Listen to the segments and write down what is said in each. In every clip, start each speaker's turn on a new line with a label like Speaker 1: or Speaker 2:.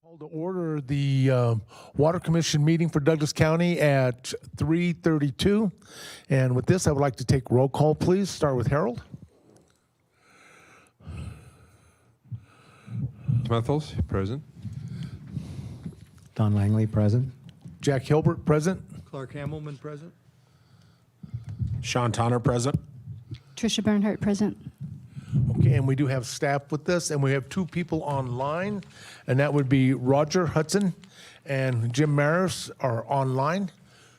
Speaker 1: Call to order the Water Commission meeting for Douglas County at 3:32. And with this, I would like to take roll call, please. Start with Harold.
Speaker 2: Smuthles, present.
Speaker 3: Don Langley, present.
Speaker 1: Jack Hilbert, present.
Speaker 4: Clark Hammelman, present.
Speaker 5: Sean Tonner, present.
Speaker 6: Tricia Bernhardt, present.
Speaker 1: Okay, and we do have staff with us, and we have two people online, and that would be Roger Hudson and Jim Maris are online.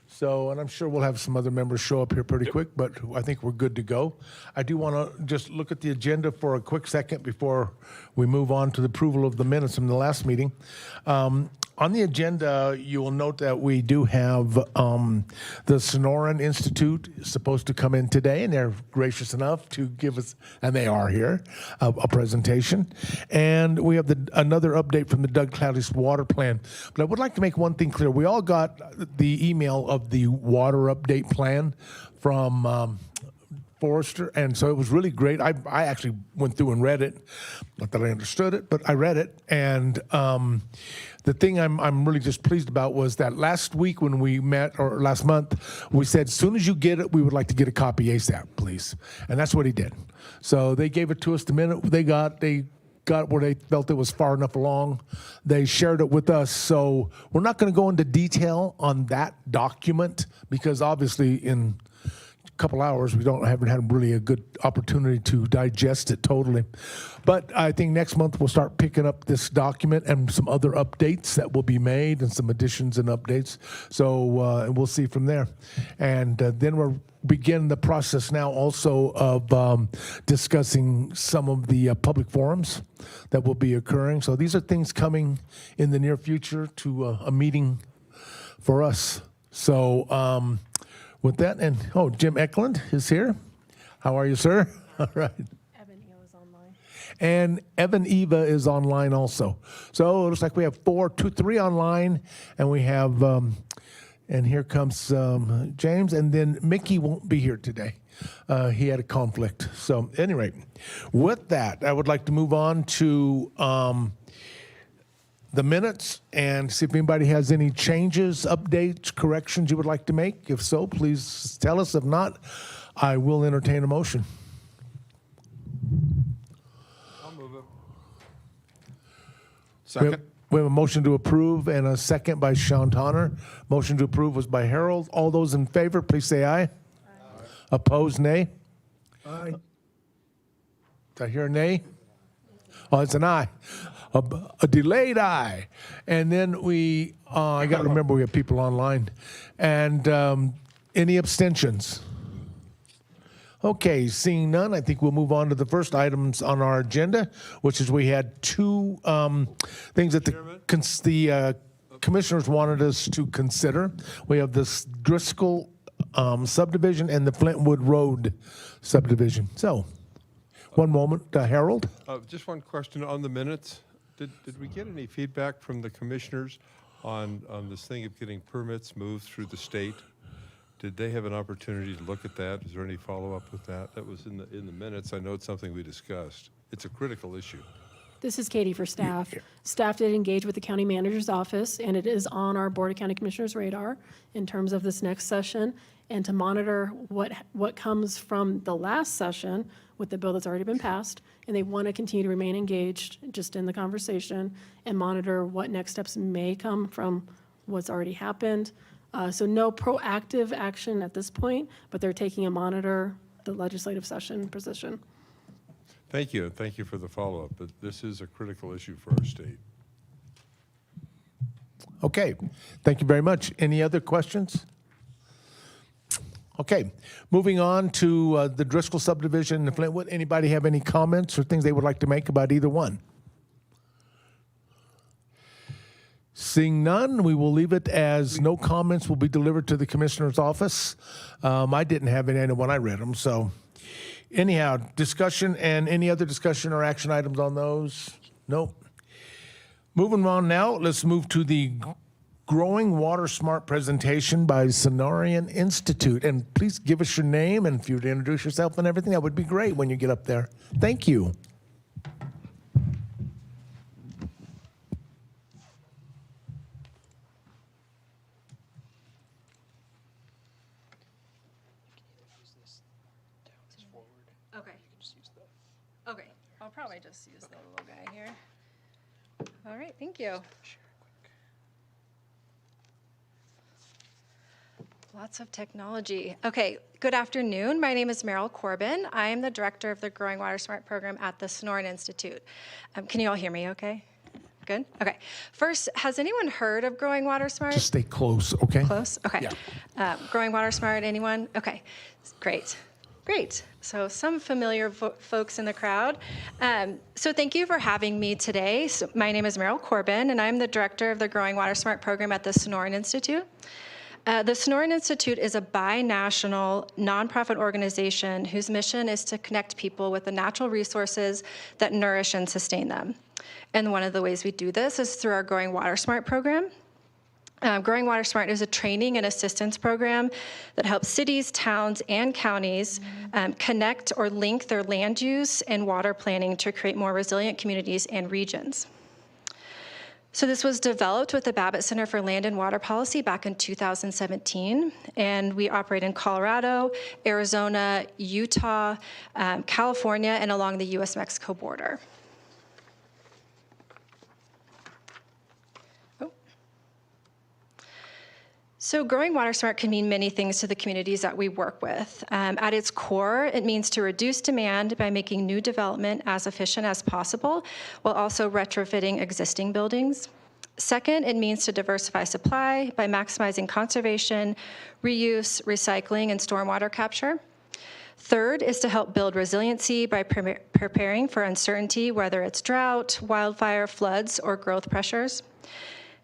Speaker 1: So, and I'm sure we'll have some other members show up here pretty quick, but I think we're good to go. I do want to just look at the agenda for a quick second before we move on to the approval of the minutes from the last meeting. On the agenda, you will note that we do have the Sonoran Institute supposed to come in today, and they're gracious enough to give us, and they are here, a presentation. And we have another update from the Doug County's water plan. But I would like to make one thing clear. We all got the email of the water update plan from Forrester, and so it was really great. I actually went through and read it. Not that I understood it, but I read it. And the thing I'm really just pleased about was that last week when we met, or last month, we said, as soon as you get it, we would like to get a copy ASAP, please. And that's what he did. So they gave it to us the minute they got where they felt it was far enough along. They shared it with us. So we're not going to go into detail on that document because obviously in couple hours, we haven't had really a good opportunity to digest it totally. But I think next month we'll start picking up this document and some other updates that will be made and some additions and updates. So and we'll see from there. And then we'll begin the process now also of discussing some of the public forums that will be occurring. So these are things coming in the near future to a meeting for us. So with that, and Jim Eklund is here. How are you, sir? All right.
Speaker 7: Evan Eva is online.
Speaker 1: And Evan Eva is online also. So it looks like we have three online, and we have, and here comes James, and then Mickey won't be here today. He had a conflict. So at any rate, with that, I would like to move on to the minutes and see if anybody has any changes, updates, corrections you would like to make. If so, please tell us. If not, I will entertain a motion.
Speaker 2: I'll move it.
Speaker 5: Second.
Speaker 1: We have a motion to approve and a second by Sean Tonner. Motion to approve was by Harold. All those in favor, please say aye. Aye. Opposed, nay.
Speaker 4: Aye.
Speaker 1: Did I hear a nay? Oh, it's an aye. A delayed aye. And then I got to remember we have people online. And any abstentions? Okay, seeing none, I think we'll move on to the first items on our agenda, which is we had two things that the commissioners wanted us to consider. We have this Driscoll subdivision and the Flintwood Road subdivision. So, one moment, Harold.
Speaker 2: Just one question on the minutes. Did we get any feedback from the commissioners on this thing of getting permits moved through the state? Did they have an opportunity to look at that? Is there any follow-up with that? That was in the minutes. I know it's something we discussed. It's a critical issue.
Speaker 7: This is Katie for staff. Staff did engage with the county manager's office, and it is on our Board of County Commissioners radar in terms of this next session and to monitor what comes from the last session with the bill that's already been passed. And they want to continue to remain engaged just in the conversation and monitor what next steps may come from what's already happened. So no proactive action at this point, but they're taking a monitor the legislative session position.
Speaker 2: Thank you, and thank you for the follow-up. But this is a critical issue for our state.
Speaker 1: Okay, thank you very much. Any other questions? Okay, moving on to the Driscoll subdivision in Flintwood. Anybody have any comments or things they would like to make about either one? Seeing none, we will leave it as no comments will be delivered to the commissioner's office. I didn't have any when I read them, so anyhow, discussion and any other discussion or action items on those? Nope. Moving on now, let's move to the Growing Water Smart presentation by Sonoran Institute. And please give us your name, and if you would introduce yourself and everything, that would be great when you get up there. Thank you.
Speaker 3: Okay. Okay, I'll probably just use the little guy here. All right, thank you. Lots of technology. Okay, good afternoon. My name is Meryl Corbin. I am the director of the Growing Water Smart program at the Sonoran Institute. Can you all hear me okay? Good? Okay. First, has anyone heard of Growing Water Smart?
Speaker 1: Just stay close, okay?
Speaker 3: Close? Okay. Growing Water Smart, anyone? Okay, great. Great. So some familiar folks in the crowd. So thank you for having me today. So my name is Meryl Corbin, and I'm the director of the Growing Water Smart program at the Sonoran Institute. The Sonoran Institute is a binational nonprofit organization whose mission is to connect people with the natural resources that nourish and sustain them. And one of the ways we do this is through our Growing Water Smart program. Growing Water Smart is a training and assistance program that helps cities, towns, and counties connect or link their land use and water planning to create more resilient communities and regions. So this was developed with the Babbitt Center for Land and Water Policy back in 2017, and we operate in Colorado, Arizona, Utah, California, and along the US-Mexico border. So Growing Water Smart can mean many things to the communities that we work with. At its core, it means to reduce demand by making new development as efficient as possible, while also retrofitting existing buildings. Second, it means to diversify supply by maximizing conservation, reuse, recycling, and stormwater capture. Third is to help build resiliency by preparing for uncertainty, whether it's drought, wildfire, floods, or growth pressures.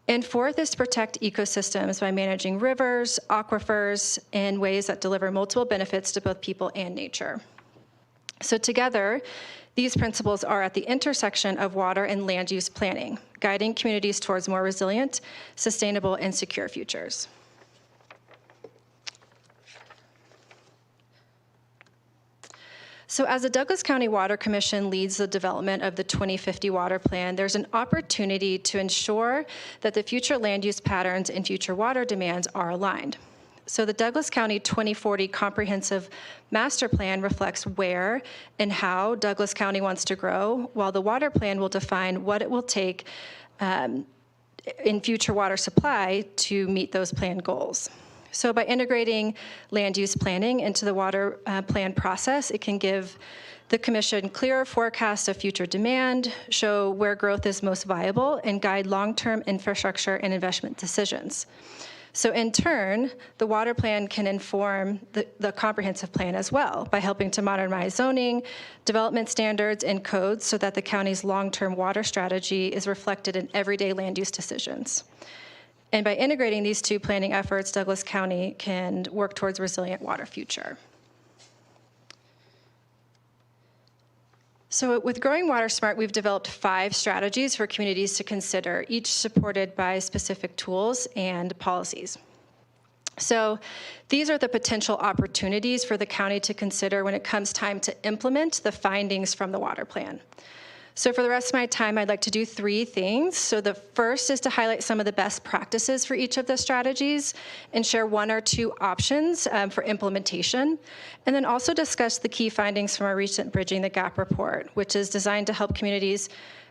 Speaker 3: And fourth is to protect ecosystems by managing rivers, aquifers, in ways that deliver multiple benefits to both people and nature. So together, these principles are at the intersection of water and land use planning, guiding communities towards more resilient, sustainable, and secure futures. So as the Douglas County Water Commission leads the development of the 2050 Water Plan, there's an opportunity to ensure that the future land use patterns and future water demands are aligned. So the Douglas County 2040 Comprehensive Master Plan reflects where and how Douglas County wants to grow, while the Water Plan will define what it will take in future water supply to meet those planned goals. So by integrating land use planning into the water plan process, it can give the Commission clearer forecasts of future demand, show where growth is most viable, and guide long-term infrastructure and investment decisions. So in turn, the water plan can inform the comprehensive plan as well by helping to modernize zoning, development standards, and codes so that the county's long-term water strategy is reflected in everyday land use decisions. And by integrating these two planning efforts, Douglas County can work towards a resilient water future. So with Growing Water Smart, we've developed 5 strategies for communities to consider, each supported by specific tools and policies. So these are the potential opportunities for the county to consider when it comes time to implement the findings from the water plan. So for the rest of my time, I'd like to do 3 things. So the first is to highlight some of the best practices for each of the strategies and share 1 or 2 options for implementation. And then also discuss the key findings from our recent Bridging the Gap report, which is designed to help communities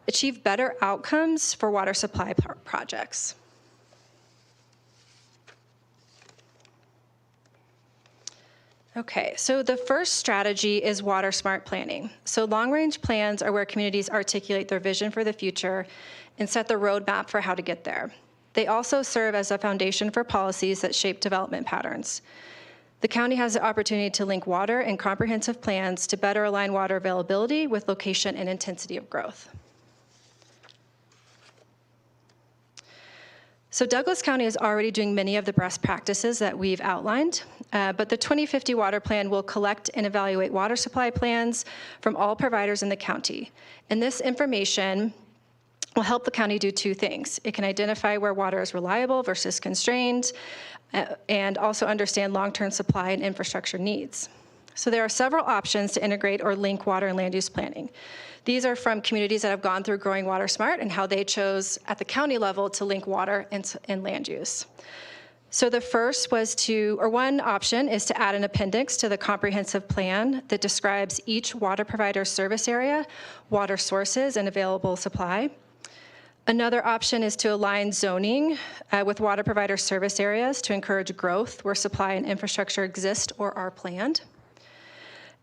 Speaker 3: achieve better outcomes for water supply projects. Okay, so the first strategy is water smart planning. So long-range plans are where communities articulate their vision for the future and set the roadmap for how to get there. They also serve as a foundation for policies that shape development patterns. The county has the opportunity to link water and comprehensive plans to better align water availability with location and intensity of growth. So Douglas County is already doing many of the best practices that we've outlined, but the 2050 Water Plan will collect and evaluate water supply plans from all providers in the county. And this information will help the county do 2 things. It can identify where water is reliable versus constrained, and also understand long-term supply and infrastructure needs. So there are several options to integrate or link water and land use planning. These are from communities that have gone through Growing Water Smart and how they chose at the county level to link water and land use. So the first was one option is to add an appendix to the comprehensive plan that describes each water provider's service area, water sources, and available supply. Another option is to align zoning with water provider service areas to encourage growth where supply and infrastructure exist or are planned.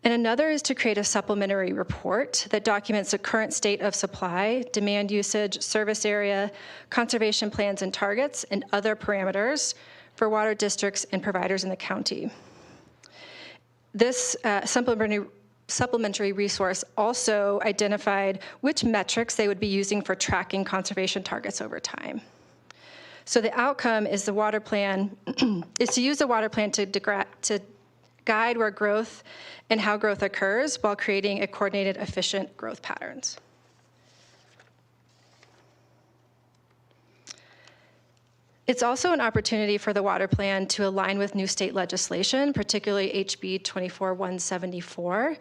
Speaker 3: And another is to create a supplementary report that documents the current state of supply, demand usage, service area, conservation plans and targets, and other parameters for water districts and providers in the county. This supplementary resource also identified which metrics they would be using for tracking conservation targets over time. So the outcome is the water plan is to use the water plan to guide where growth and how growth occurs while creating a coordinated, efficient growth patterns. It's also an opportunity for the water plan to align with new state legislation, particularly HB 24-174,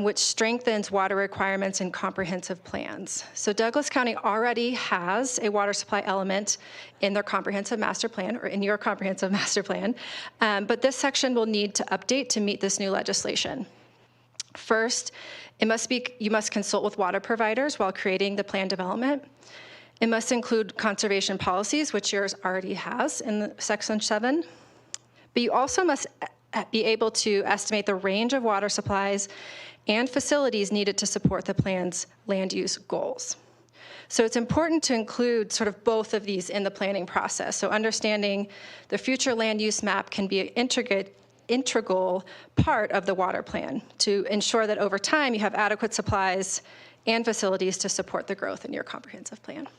Speaker 3: which strengthens water requirements in comprehensive plans. So Douglas County already has a water supply element in their comprehensive master plan, or in your comprehensive master plan, but this section will need to update to meet this new legislation. First, you must consult with water providers while creating the plan development. It must include conservation policies, which yours already has in Section 7. But you also must be able to estimate the range of water supplies and facilities needed to support the plan's land use goals. So it's important to include sort of both of these in the planning process. So understanding the future land use map can be an integral part of the water plan to ensure that over time you have adequate supplies and facilities to support the growth in your comprehensive plan.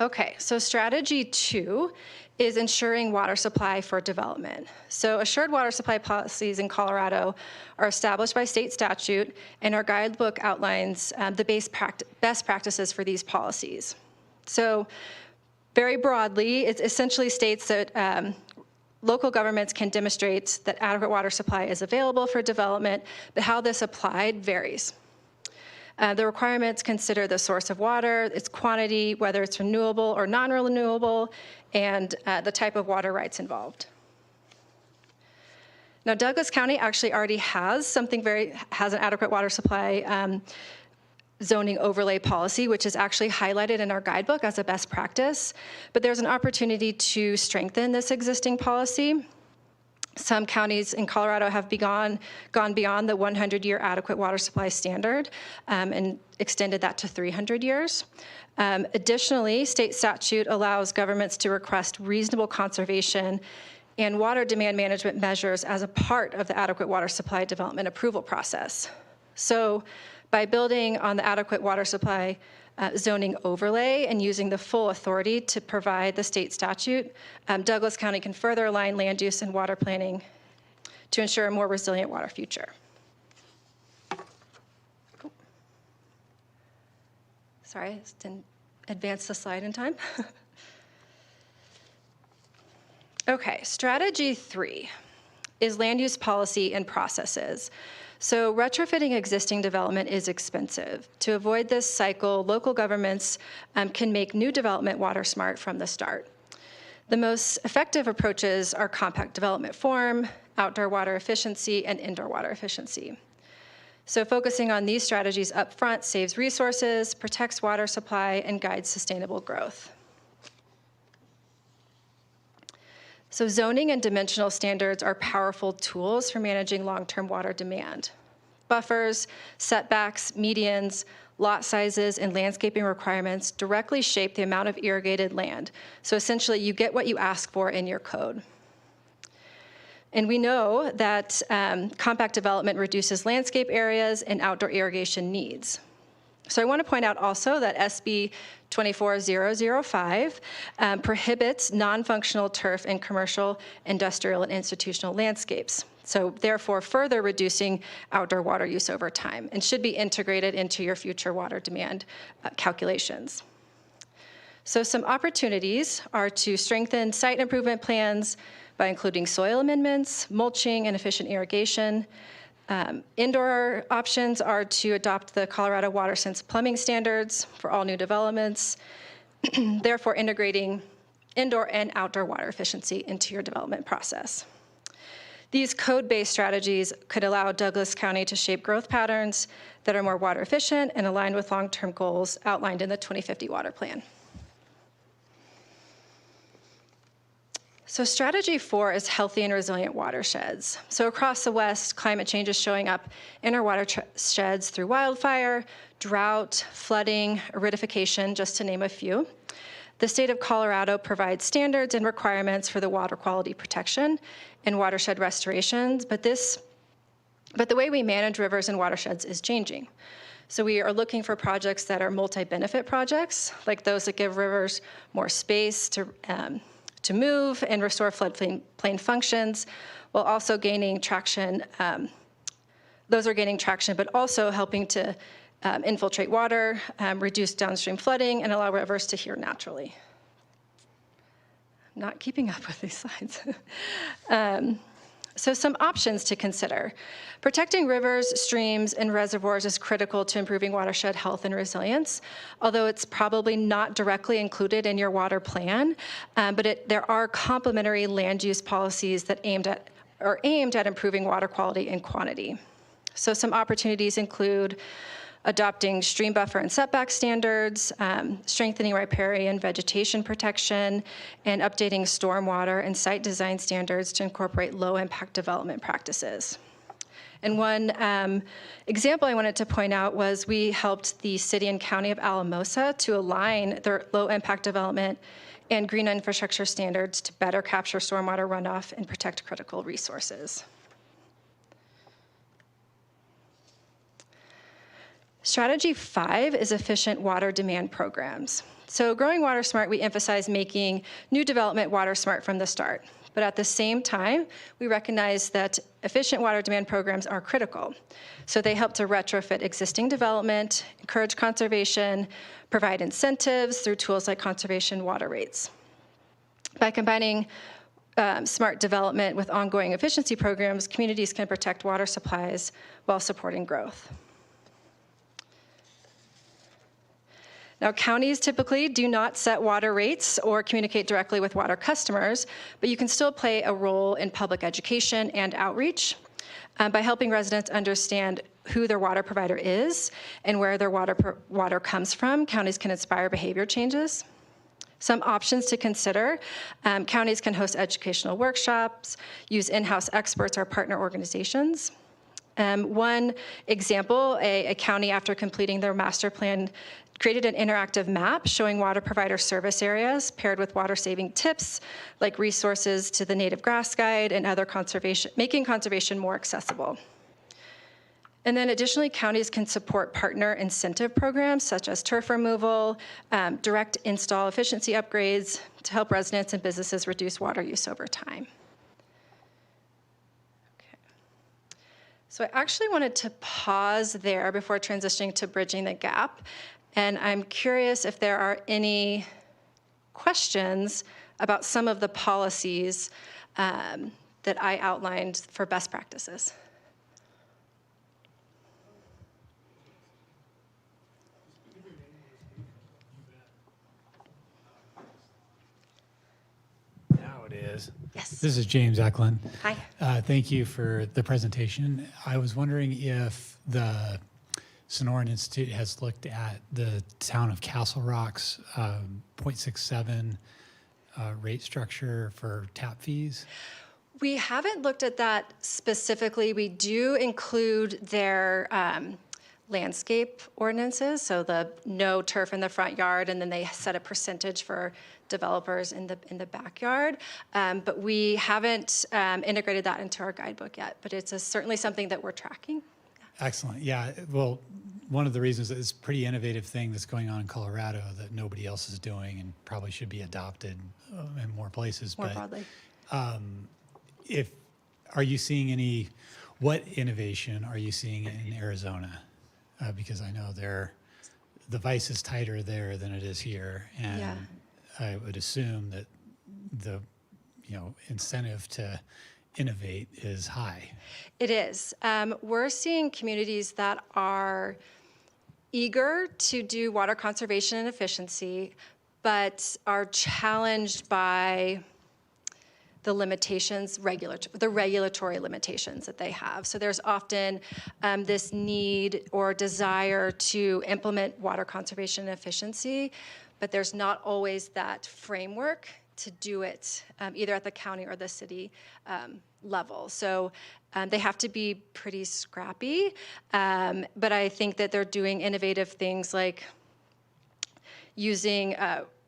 Speaker 3: Okay, so strategy 2 is ensuring water supply for development. So assured water supply policies in Colorado are established by state statute, and our guidebook outlines the best practices for these policies. So very broadly, it essentially states that local governments can demonstrate that adequate water supply is available for development, but how this applied varies. The requirements consider the source of water, its quantity, whether it's renewable or non-renewable, and the type of water rights involved. Now, Douglas County actually already has an adequate water supply zoning overlay policy, which is actually highlighted in our guidebook as a best practice, but there's an opportunity to strengthen this existing policy. Some counties in Colorado have gone beyond the 100-year adequate water supply standard and extended that to 300 years. Additionally, state statute allows governments to request reasonable conservation and water demand management measures as a part of the adequate water supply development approval process. So by building on the adequate water supply zoning overlay and using the full authority to provide the state statute, Douglas County can further align land use and water planning to ensure a more resilient water future. Sorry, I didn't advance the slide in time. Okay, strategy 3 is land use policy and processes. So retrofitting existing development is expensive. To avoid this cycle, local governments can make new development water smart from the start. The most effective approaches are compact development form, outdoor water efficiency, and indoor water efficiency. So focusing on these strategies up front saves resources, protects water supply, and guides sustainable growth. So zoning and dimensional standards are powerful tools for managing long-term water demand. Buffers, setbacks, medians, lot sizes, and landscaping requirements directly shape the amount of irrigated land. So essentially, you get what you ask for in your code. And we know that compact development reduces landscape areas and outdoor irrigation needs. So I want to point out also that SB 24005 prohibits non-functional turf in commercial, industrial, and institutional landscapes. So therefore, further reducing outdoor water use over time and should be integrated into your future water demand calculations. So some opportunities are to strengthen site improvement plans by including soil amendments, mulching, and efficient irrigation, Indoor options are to adopt the Colorado WaterSense plumbing standards for all new developments, therefore integrating indoor and outdoor water efficiency into your development process. These code-based strategies could allow Douglas County to shape growth patterns that are more water efficient and aligned with long-term goals outlined in the 2050 Water Plan. So strategy 4 is healthy and resilient watersheds. So across the West, climate change is showing up in our watersheds through wildfire, drought, flooding, aridification, just to name a few. The state of Colorado provides standards and requirements for the water quality protection and watershed restorations, but the way we manage rivers and watersheds is changing. So we are looking for projects that are multi-benefit projects, like those that give rivers more space to move and restore floodplain functions, while also gaining traction. Those are gaining traction, but also helping to infiltrate water, reduce downstream flooding, and allow rivers to heal naturally. I'm not keeping up with these slides. So some options to consider. Protecting rivers, streams, and reservoirs is critical to improving watershed health and resilience, although it's probably not directly included in your water plan, but there are complementary land use policies that are aimed at improving water quality and quantity. So some opportunities include adopting stream buffer and setback standards, strengthening riparian vegetation protection, and updating stormwater and site design standards to incorporate low-impact development practices. And one example I wanted to point out was we helped the city and county of Alamosa to align their low-impact development and green infrastructure standards to better capture stormwater runoff and protect critical resources. Strategy 5 is efficient water demand programs. So growing Water Smart, we emphasize making new development water smart from the start. But at the same time, we recognize that efficient water demand programs are critical. So they help to retrofit existing development, encourage conservation, provide incentives through tools like conservation water rates. By combining smart development with ongoing efficiency programs, communities can protect water supplies while supporting growth. Now, counties typically do not set water rates or communicate directly with water customers, but you can still play a role in public education and outreach by helping residents understand who their water provider is and where their water comes from. Counties can inspire behavior changes. Some options to consider, counties can host educational workshops, use in-house experts or partner organizations. One example, a county after completing their master plan created an interactive map showing water provider service areas paired with water-saving tips like resources to the Native Grass Guide and other making conservation more accessible. And then additionally, counties can support partner incentive programs such as turf removal, direct install efficiency upgrades to help residents and businesses reduce water use over time. So I actually wanted to pause there before transitioning to bridging the gap. And I'm curious if there are any questions about some of the policies that I outlined for best practices.
Speaker 8: Now it is.
Speaker 3: Yes.
Speaker 8: This is James Eklund.
Speaker 3: Hi.
Speaker 8: Thank you for the presentation. I was wondering if the Sonoran Institute has looked at the town of Castle Rock's 0.67 rate structure for tap fees.
Speaker 3: We haven't looked at that specifically. We do include their landscape ordinances, so the no turf in the front yard, and then they set a percentage for developers in the backyard. But we haven't integrated that into our guidebook yet, but it's certainly something that we're tracking.
Speaker 8: Excellent. Yeah. Well, one of the reasons that it's a pretty innovative thing that's going on in Colorado that nobody else is doing and probably should be adopted in more places.
Speaker 3: More broadly.
Speaker 8: Are you seeing what innovation are you seeing in Arizona? Because I know the vice is tighter there than it is here. And
Speaker 3: Yeah.
Speaker 8: I would assume that the incentive to innovate is high.
Speaker 3: It is. We're seeing communities that are eager to do water conservation and efficiency, but are challenged by the limitations, the regulatory limitations that they have. So there's often this need or desire to implement water conservation and efficiency, but there's not always that framework to do it, either at the county or the city level. So they have to be pretty scrappy, but I think that they're doing innovative things like using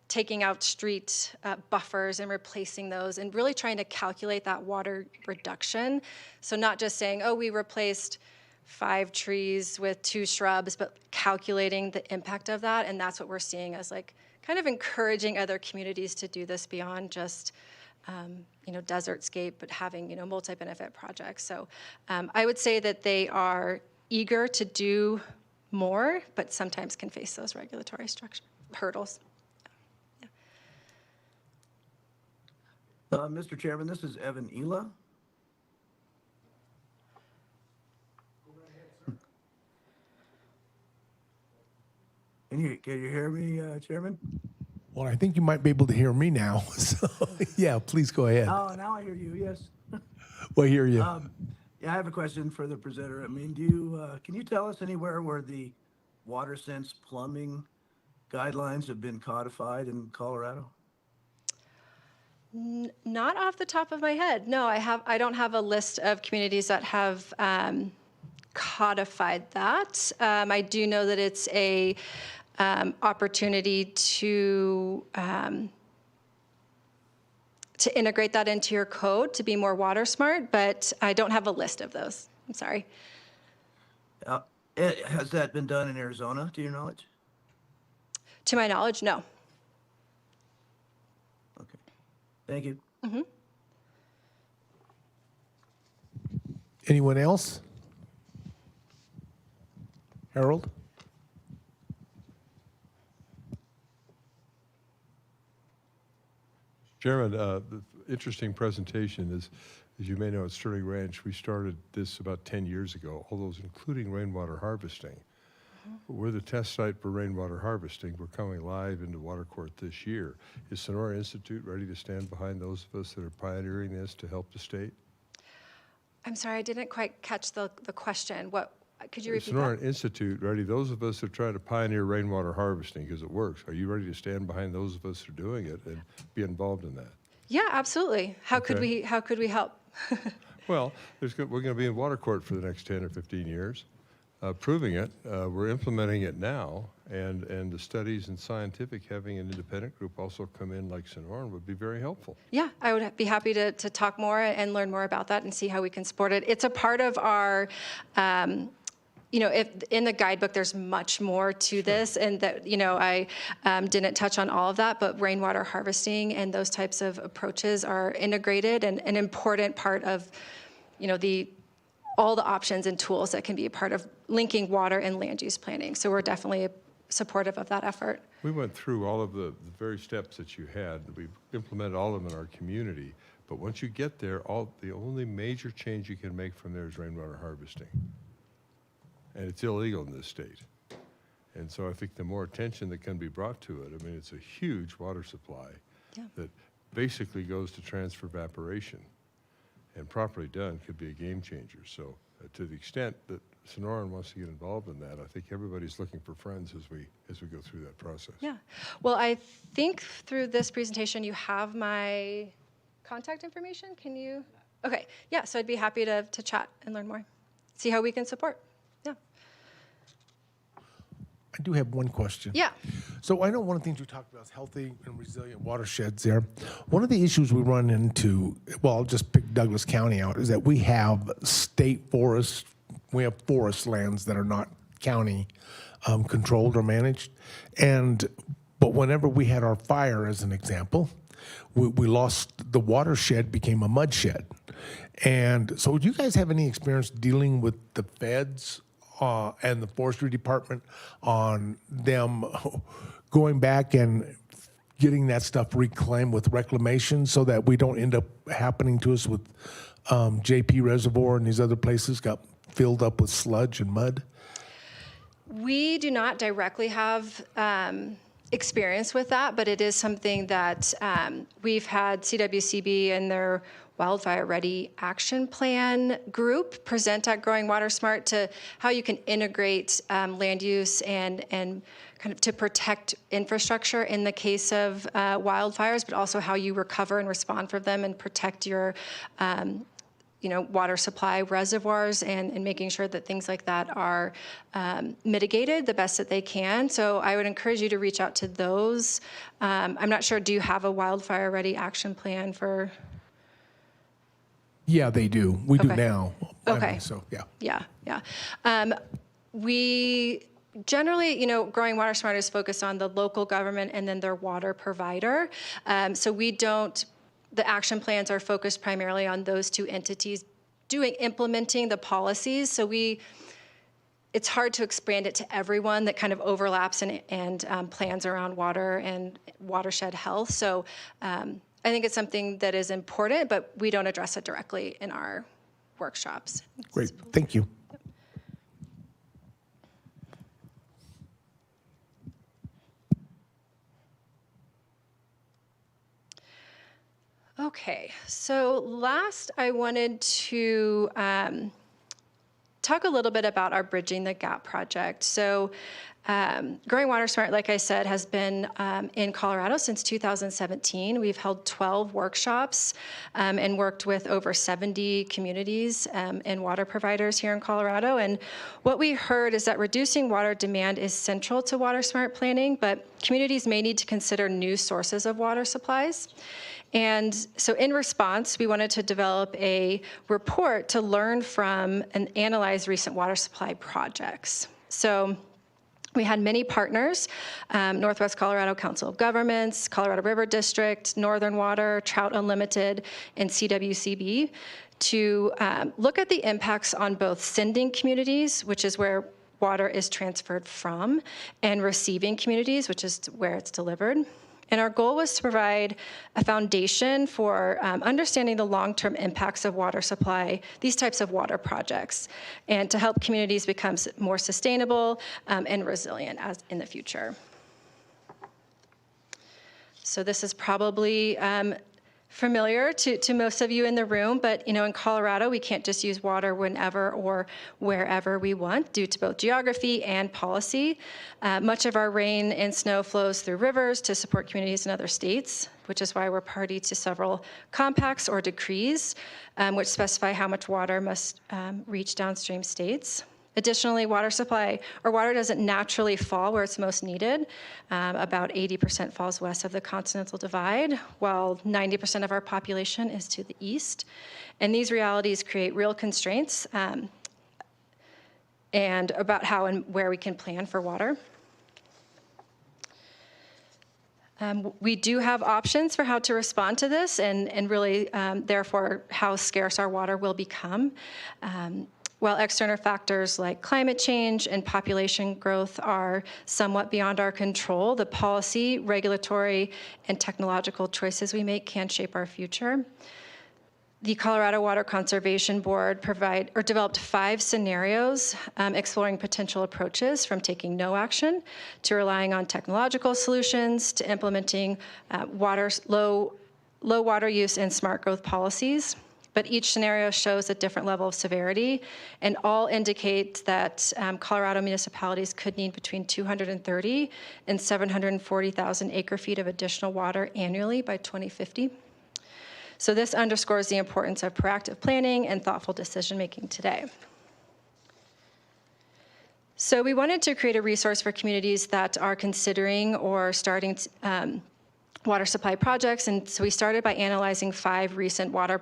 Speaker 3: taking out street buffers and replacing those, and really trying to calculate that water reduction. So not just saying, oh, we replaced 5 trees with 2 shrubs, but calculating the impact of that. And that's what we're seeing as like kind of encouraging other communities to do this beyond just desertscape, but having multi-benefit projects. So I would say that they are eager to do more, but sometimes can face those regulatory hurdles.
Speaker 9: Mr. Chairman, this is Evan Ela. Can you hear me, Chairman?
Speaker 1: Well, I think you might be able to hear me now. So, yeah, please go ahead.
Speaker 9: Oh, now I hear you, yes.
Speaker 1: We'll hear you.
Speaker 9: Yeah, I have a question for the presenter. I mean, can you tell us anywhere where the WaterSense plumbing guidelines have been codified in Colorado?
Speaker 3: Not off the top of my head. No, I don't have a list of communities that have codified that. I do know that it's a opportunity to integrate that into your code to be more water smart, but I don't have a list of those. I'm sorry.
Speaker 9: Has that been done in Arizona, to your knowledge?
Speaker 3: To my knowledge, no.
Speaker 9: Okay. Thank you.
Speaker 1: Anyone else? Harold?
Speaker 2: Chairman, the interesting presentation is, as you may know, at Sterling Ranch, we started this about 10 years ago, all those including rainwater harvesting. We're the test site for rainwater harvesting. We're coming live into Water Court this year. Is Sonora Institute ready to stand behind those of us that are pioneering this to help the state?
Speaker 3: I'm sorry, I didn't quite catch the question. Could you
Speaker 2: Is
Speaker 3: repeat
Speaker 2: Sonora
Speaker 3: that?
Speaker 2: Institute ready? Those of us that are trying to pioneer rainwater harvesting because it works, are you ready to stand behind those of us who are doing it and be involved in that?
Speaker 3: Yeah, absolutely. How could
Speaker 2: Okay.
Speaker 3: we help?
Speaker 2: Well, we're going to be in Water Court for the next 10 or 15 years, proving it. We're implementing it now, and the studies and scientific, having an independent group also come in like Sonoran would be very helpful.
Speaker 3: Yeah, I would be happy to talk more and learn more about that and see how we can support it. It's a part of our, if in the guidebook, there's much more to this, and that, I didn't touch on all of that, but rainwater harvesting and those types of approaches are integrated and an important part of, all the options and tools that can be a part of linking water and land use planning. So we're definitely supportive of that effort.
Speaker 2: We went through all of the very steps that you had. We've implemented all of them in our community. But once you get there, the only major change you can make from there is rainwater harvesting. And it's illegal in this state. And so I think the more attention that can be brought to it, I mean, it's a huge water supply that basically goes to transfer evaporation. And properly done could be a game changer. So to the extent that Sonoran wants to get involved in that, I think everybody's looking for friends as we go through that process.
Speaker 3: Yeah. Well, I think through this presentation, you have my contact information. Can you? Okay. Yeah. So I'd be happy to chat and learn more, see how we can support. Yeah.
Speaker 1: I do have one question.
Speaker 3: Yeah.
Speaker 1: So I know one of the things you talked about is healthy and resilient watersheds there. One of the issues we run into, well, I'll just pick Douglas County out, is that we have state forests, we have forest lands that are not county controlled or managed. But whenever we had our fire, as an example, we lost, the watershed became a mudshed. And so do you guys have any experience dealing with the feds and the forestry department on them going back and getting that stuff reclaimed with reclamation so that we don't end up happening to us with JP Reservoir and these other places got filled up with sludge and mud?
Speaker 3: We do not directly have experience with that, but it is something that we've had CWCB and their Wildfire Ready Action Plan group present at Growing Water Smart to how you can integrate land use and kind of to protect infrastructure in the case of wildfires, but also how you recover and respond from them and protect your water supply reservoirs and making sure that things like that are mitigated the best that they can. So I would encourage you to reach out to those. I'm not sure, do you have a Wildfire Ready Action Plan for?
Speaker 1: Yeah, they do. We do
Speaker 3: Okay.
Speaker 1: now.
Speaker 3: Okay.
Speaker 1: So, yeah.
Speaker 3: Yeah. We generally, Growing Water Smart is focused on the local government and then their water provider. So the action plans are focused primarily on those two entities implementing the policies. So it's hard to expand it to everyone that kind of overlaps and plans around water and watershed health. So I think it's something that is important, but we don't address it directly in our workshops.
Speaker 1: Great. Thank you.
Speaker 3: Okay, so last I wanted to talk a little bit about our Bridging the Gap project. So Growing Water Smart, like I said, has been in Colorado since 2017. We've held 12 workshops and worked with over 70 communities and water providers here in Colorado. And what we heard is that reducing water demand is central to Water Smart planning, but communities may need to consider new sources of water supplies. And so in response, we wanted to develop a report to learn from and analyze recent water supply projects. So we had many partners, Northwest Colorado Council of Governments, Colorado River District, Northern Water, Trout Unlimited, and CWCB to look at the impacts on both sending communities, which is where water is transferred from, and receiving communities, which is where it's delivered. And our goal was to provide a foundation for understanding the long-term impacts of water supply, these types of water projects, and to help communities become more sustainable and resilient as in the future. So this is probably familiar to most of you in the room, but in Colorado, we can't just use water whenever or wherever we want due to both geography and policy. Much of our rain and snow flows through rivers to support communities in other states, which is why we're party to several compacts or decrees, which specify how much water must reach downstream states. Additionally, water doesn't naturally fall where it's most needed. About 80% falls west of the Continental Divide, while 90% of our population is to the east. And these realities create real constraints and about how and where we can plan for water. We do have options for how to respond to this and really, therefore, how scarce our water will become. While external factors like climate change and population growth are somewhat beyond our control, the policy, regulatory, and technological choices we make can shape our future. The Colorado Water Conservation Board developed 5 scenarios exploring potential approaches from taking no action to relying on technological solutions to implementing low water use and smart growth policies. But each scenario shows a different level of severity, and all indicate that Colorado municipalities could need between 230 and 740,000 acre-feet of additional water annually by 2050. So this underscores the importance of proactive planning and thoughtful decision-making today. So we wanted to create a resource for communities that are considering or starting water supply projects, and so we started by analyzing 5 recent water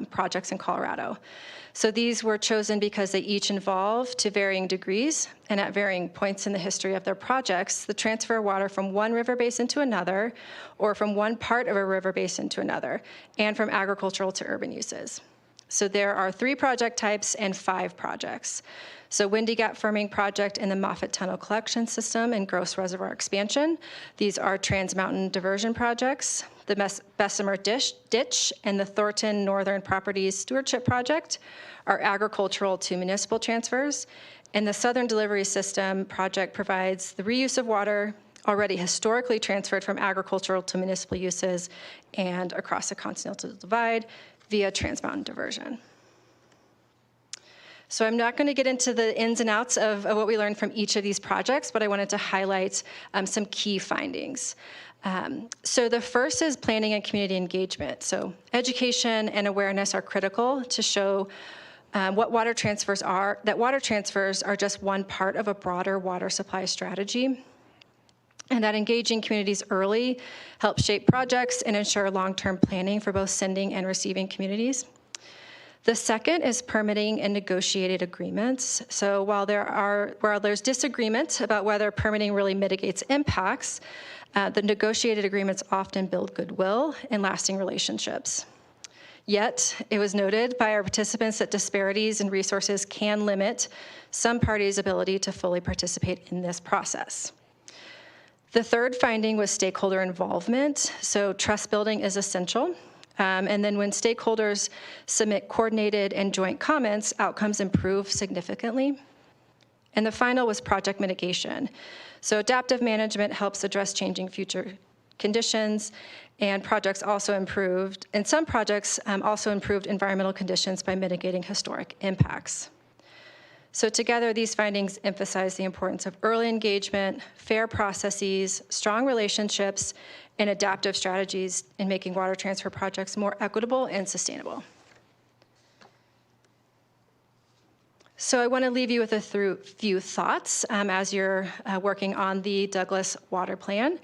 Speaker 3: projects in Colorado. So these were chosen because they each involve, to varying degrees and at varying points in the history of their projects, the transfer of water from one river basin to another, or from one part of a river basin to another, and from agricultural to urban uses. So there are 3 project types and 5 projects. So Windy Gap Firming Project in the Moffett Tunnel Collection System and Gross Reservoir Expansion. These are Trans Mountain Diversion projects. the Bessemer Ditch and the Thornton Northern Properties Stewardship Project are agricultural to municipal transfers, and the Southern Delivery System project provides the reuse of water already historically transferred from agricultural to municipal uses and across the Continental Divide via Trans Mountain Diversion. So I'm not going to get into the ins and outs of what we learned from each of these projects, but I wanted to highlight some key findings. So the first is planning and community engagement. So education and awareness are critical to show what water transfers are, that water transfers are just one part of a broader water supply strategy, and that engaging communities early helps shape projects and ensure long-term planning for both sending and receiving communities. The second is permitting and negotiated agreements. So while there's disagreement about whether permitting really mitigates impacts, the negotiated agreements often build goodwill and lasting relationships. Yet, it was noted by our participants that disparities in resources can limit some parties' ability to fully participate in this process. The third finding was stakeholder involvement. So trust building is essential. And then when stakeholders submit coordinated and joint comments, outcomes improve significantly. And the final was project mitigation. So adaptive management helps address changing future conditions, and projects also improved, and some projects also improved environmental conditions by mitigating historic impacts. So together, these findings emphasize the importance of early engagement, fair processes, strong relationships, and adaptive strategies in making water transfer projects more equitable and sustainable. So I want to leave you with a few thoughts as you're working on the Douglas Water Plan.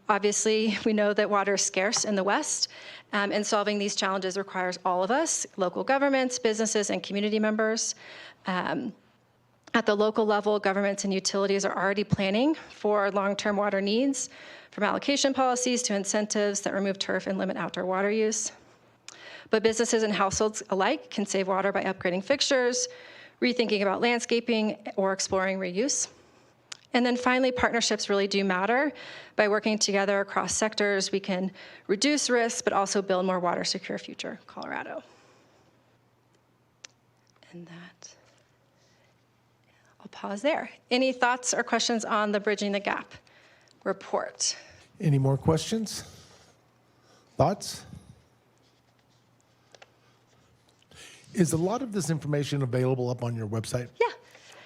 Speaker 3: Obviously, we know that water is scarce in the West, and solving these challenges requires all of us, local governments, businesses, and community members. At the local level, governments and utilities are already planning for long-term water needs, from allocation policies to incentives that remove turf and limit outdoor water use. But businesses and households alike can save water by upgrading fixtures, rethinking about landscaping, or exploring reuse. And then finally, partnerships really do matter. By working together across sectors, we can reduce risks, but also build more water-secure future Colorado. And that, I'll pause there. Any thoughts or questions on the Bridging the Gap report?
Speaker 1: Any more questions? Thoughts? Is a lot of this information available up on your website?
Speaker 3: Yeah.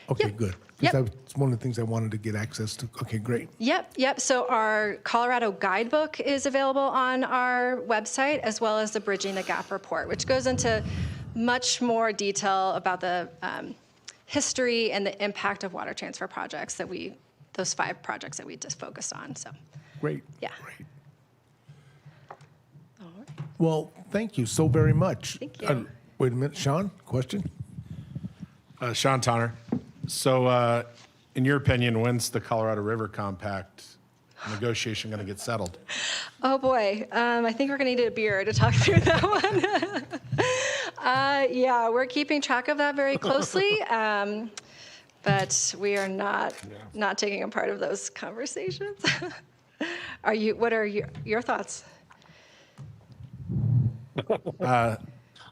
Speaker 1: Okay,
Speaker 3: Yep.
Speaker 1: good.
Speaker 3: Yep.
Speaker 1: Because that's one of the things I wanted to get access to. Okay, great.
Speaker 3: Yep. So our Colorado guidebook is available on our website, as well as the Bridging the Gap report, which goes into much more detail about the history and the impact of water transfer projects those 5 projects that we just focused on. So,
Speaker 1: Great.
Speaker 3: yeah.
Speaker 1: Great. Well, thank you so very much.
Speaker 3: Thank you.
Speaker 1: Wait a minute, Sean, question?
Speaker 5: Sean Tonner. So, in your opinion, when's the Colorado River Compact negotiation going to get settled?
Speaker 3: Oh boy, I think we're gonna need a beer to talk through that one. Yeah, we're keeping track of that very closely, but we are not taking a part of those conversations. What are your thoughts?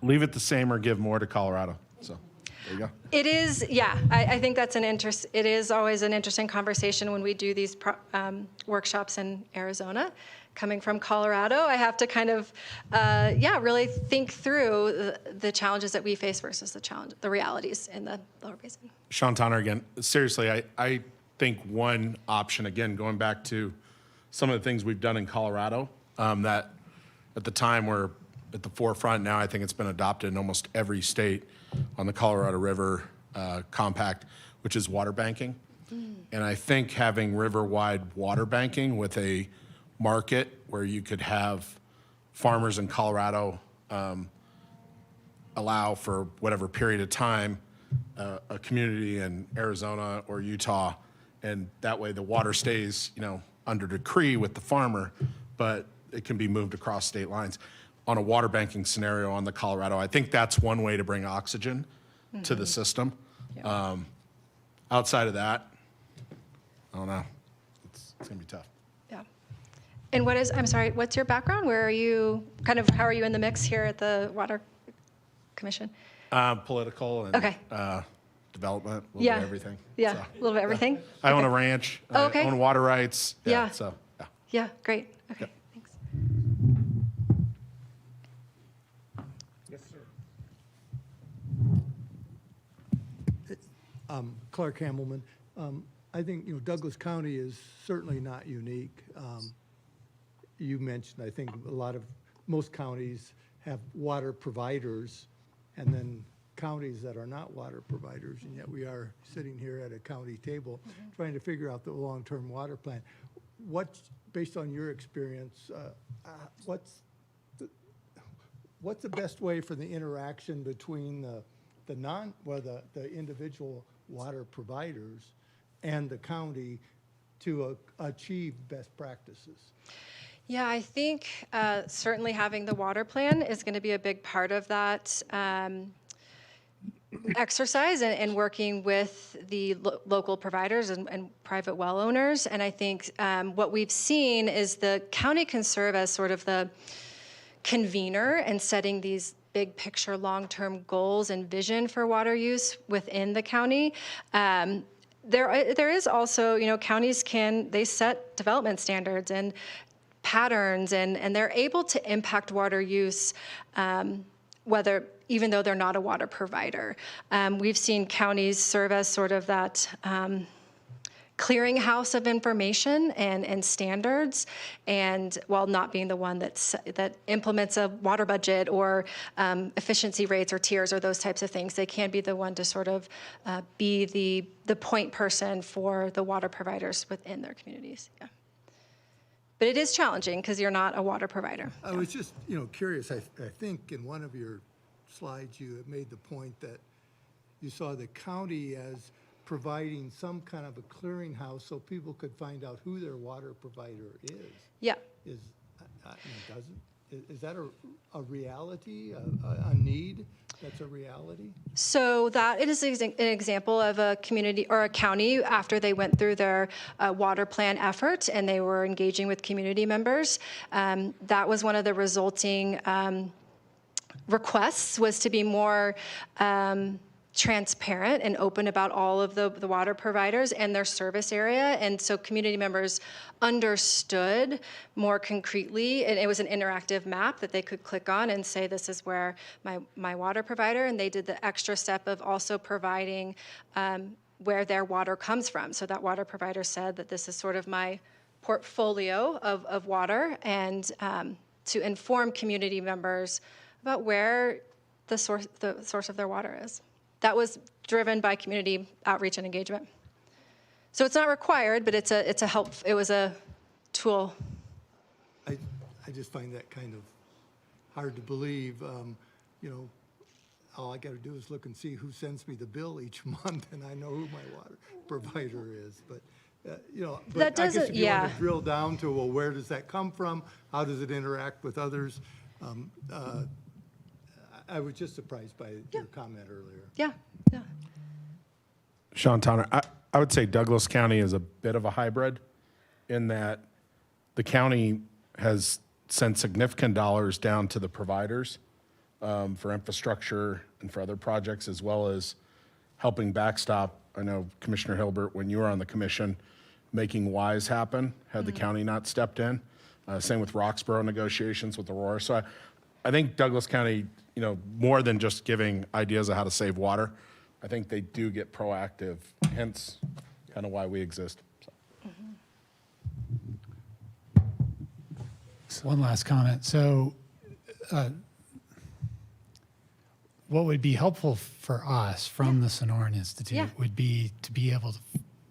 Speaker 5: Leave it the same or give more to Colorado. So, there you go.
Speaker 3: It is, yeah. I think that's it is always an interesting conversation when we do these workshops in Arizona. Coming from Colorado, I have to kind of, really think through the challenges that we face versus the realities in the Lower Basin.
Speaker 5: Sean Tonner again. Seriously, I think one option, again, going back to some of the things we've done in Colorado, that at the time were at the forefront. Now I think it's been adopted in almost every state on the Colorado River Compact, which is water banking. And I think having river-wide water banking with a market where you could have farmers in Colorado allow for whatever period of time a community in Arizona or Utah, and that way the water stays, under decree with the farmer, but it can be moved across state lines. On a water banking scenario on the Colorado, I think that's one way to bring oxygen to the system.
Speaker 3: Yeah.
Speaker 5: Outside of that, I don't know. It's going to be tough.
Speaker 3: Yeah. And I'm sorry, what's your background? Where are you, how are you in the mix here at the Water Commission?
Speaker 5: Political and
Speaker 3: Okay.
Speaker 5: development, a little
Speaker 3: Yeah.
Speaker 5: bit of everything.
Speaker 3: Yeah,
Speaker 5: So,
Speaker 3: a little bit of everything?
Speaker 5: I own a ranch.
Speaker 3: Oh, okay.
Speaker 5: I own water rights.
Speaker 3: Yeah.
Speaker 5: So, yeah.
Speaker 3: Yeah, great. Okay, thanks.
Speaker 4: Clark Hamelman. I think, Douglas County is certainly not unique. You mentioned, I think, most counties have water providers, and then counties that are not water providers, and yet we are sitting here at a county table trying to figure out the long-term water plan. Based on your experience, what's the best way for the interaction between the individual water providers and the county to achieve best practices?
Speaker 3: Yeah, I think certainly having the water plan is going to be a big part of that exercise and working with the local providers and private well owners. And I think what we've seen is the county can serve as sort of the convener and setting these big picture long-term goals and vision for water use within the county. There is also, counties they set development standards and patterns, and they're able to impact water use, even though they're not a water provider. We've seen counties serve as sort of that clearinghouse of information and standards, and while not being the one that implements a water budget or efficiency rates or tiers or those types of things, they can be the one to sort of be the point person for the water providers within their communities. Yeah. But it is challenging because you're not a water provider.
Speaker 4: I was just, curious. I think in one of your slides, you had made the point that you saw the county as providing some kind of a clearinghouse so people could find out who their water provider is.
Speaker 3: Yeah.
Speaker 4: Is that a reality, a need that's a reality?
Speaker 3: So that it is an example of a community or a county after they went through their water plan effort and they were engaging with community members. That was one of the resulting requests, was to be more transparent and open about all of the water providers and their service area. And so community members understood more concretely, and it was an interactive map that they could click on and say, this is where my water provider, and they did the extra step of also providing where their water comes from. So that water provider said that this is sort of my portfolio of water, and to inform community members about where the source of their water is. That was driven by community outreach and engagement. So it's not required, but it was a tool.
Speaker 4: I just find that kind of hard to believe. All I got to do is look and see who sends me the bill each month, and I know who my water provider is. But
Speaker 3: That
Speaker 4: I guess
Speaker 3: doesn't-
Speaker 4: if you want
Speaker 3: yeah.
Speaker 4: to drill down to, well, where does that come from? How does it interact with others? I was just surprised by your comment earlier.
Speaker 3: Yeah, yeah.
Speaker 5: Sean Tonner, I would say Douglas County is a bit of a hybrid in that the county has sent significant dollars down to the providers for infrastructure and for other projects, as well as helping backstop. I know Commissioner Hilbert, when you were on the commission, making WISE happen, had the county not stepped in. Same with Roxborough negotiations with Aurora. So I think Douglas County, more than just giving ideas of how to save water, I think they do get proactive, hence kind of why we exist. So.
Speaker 8: One last comment. So what would be helpful for us from the Sonoran Institute
Speaker 3: Yeah.
Speaker 8: would be to be able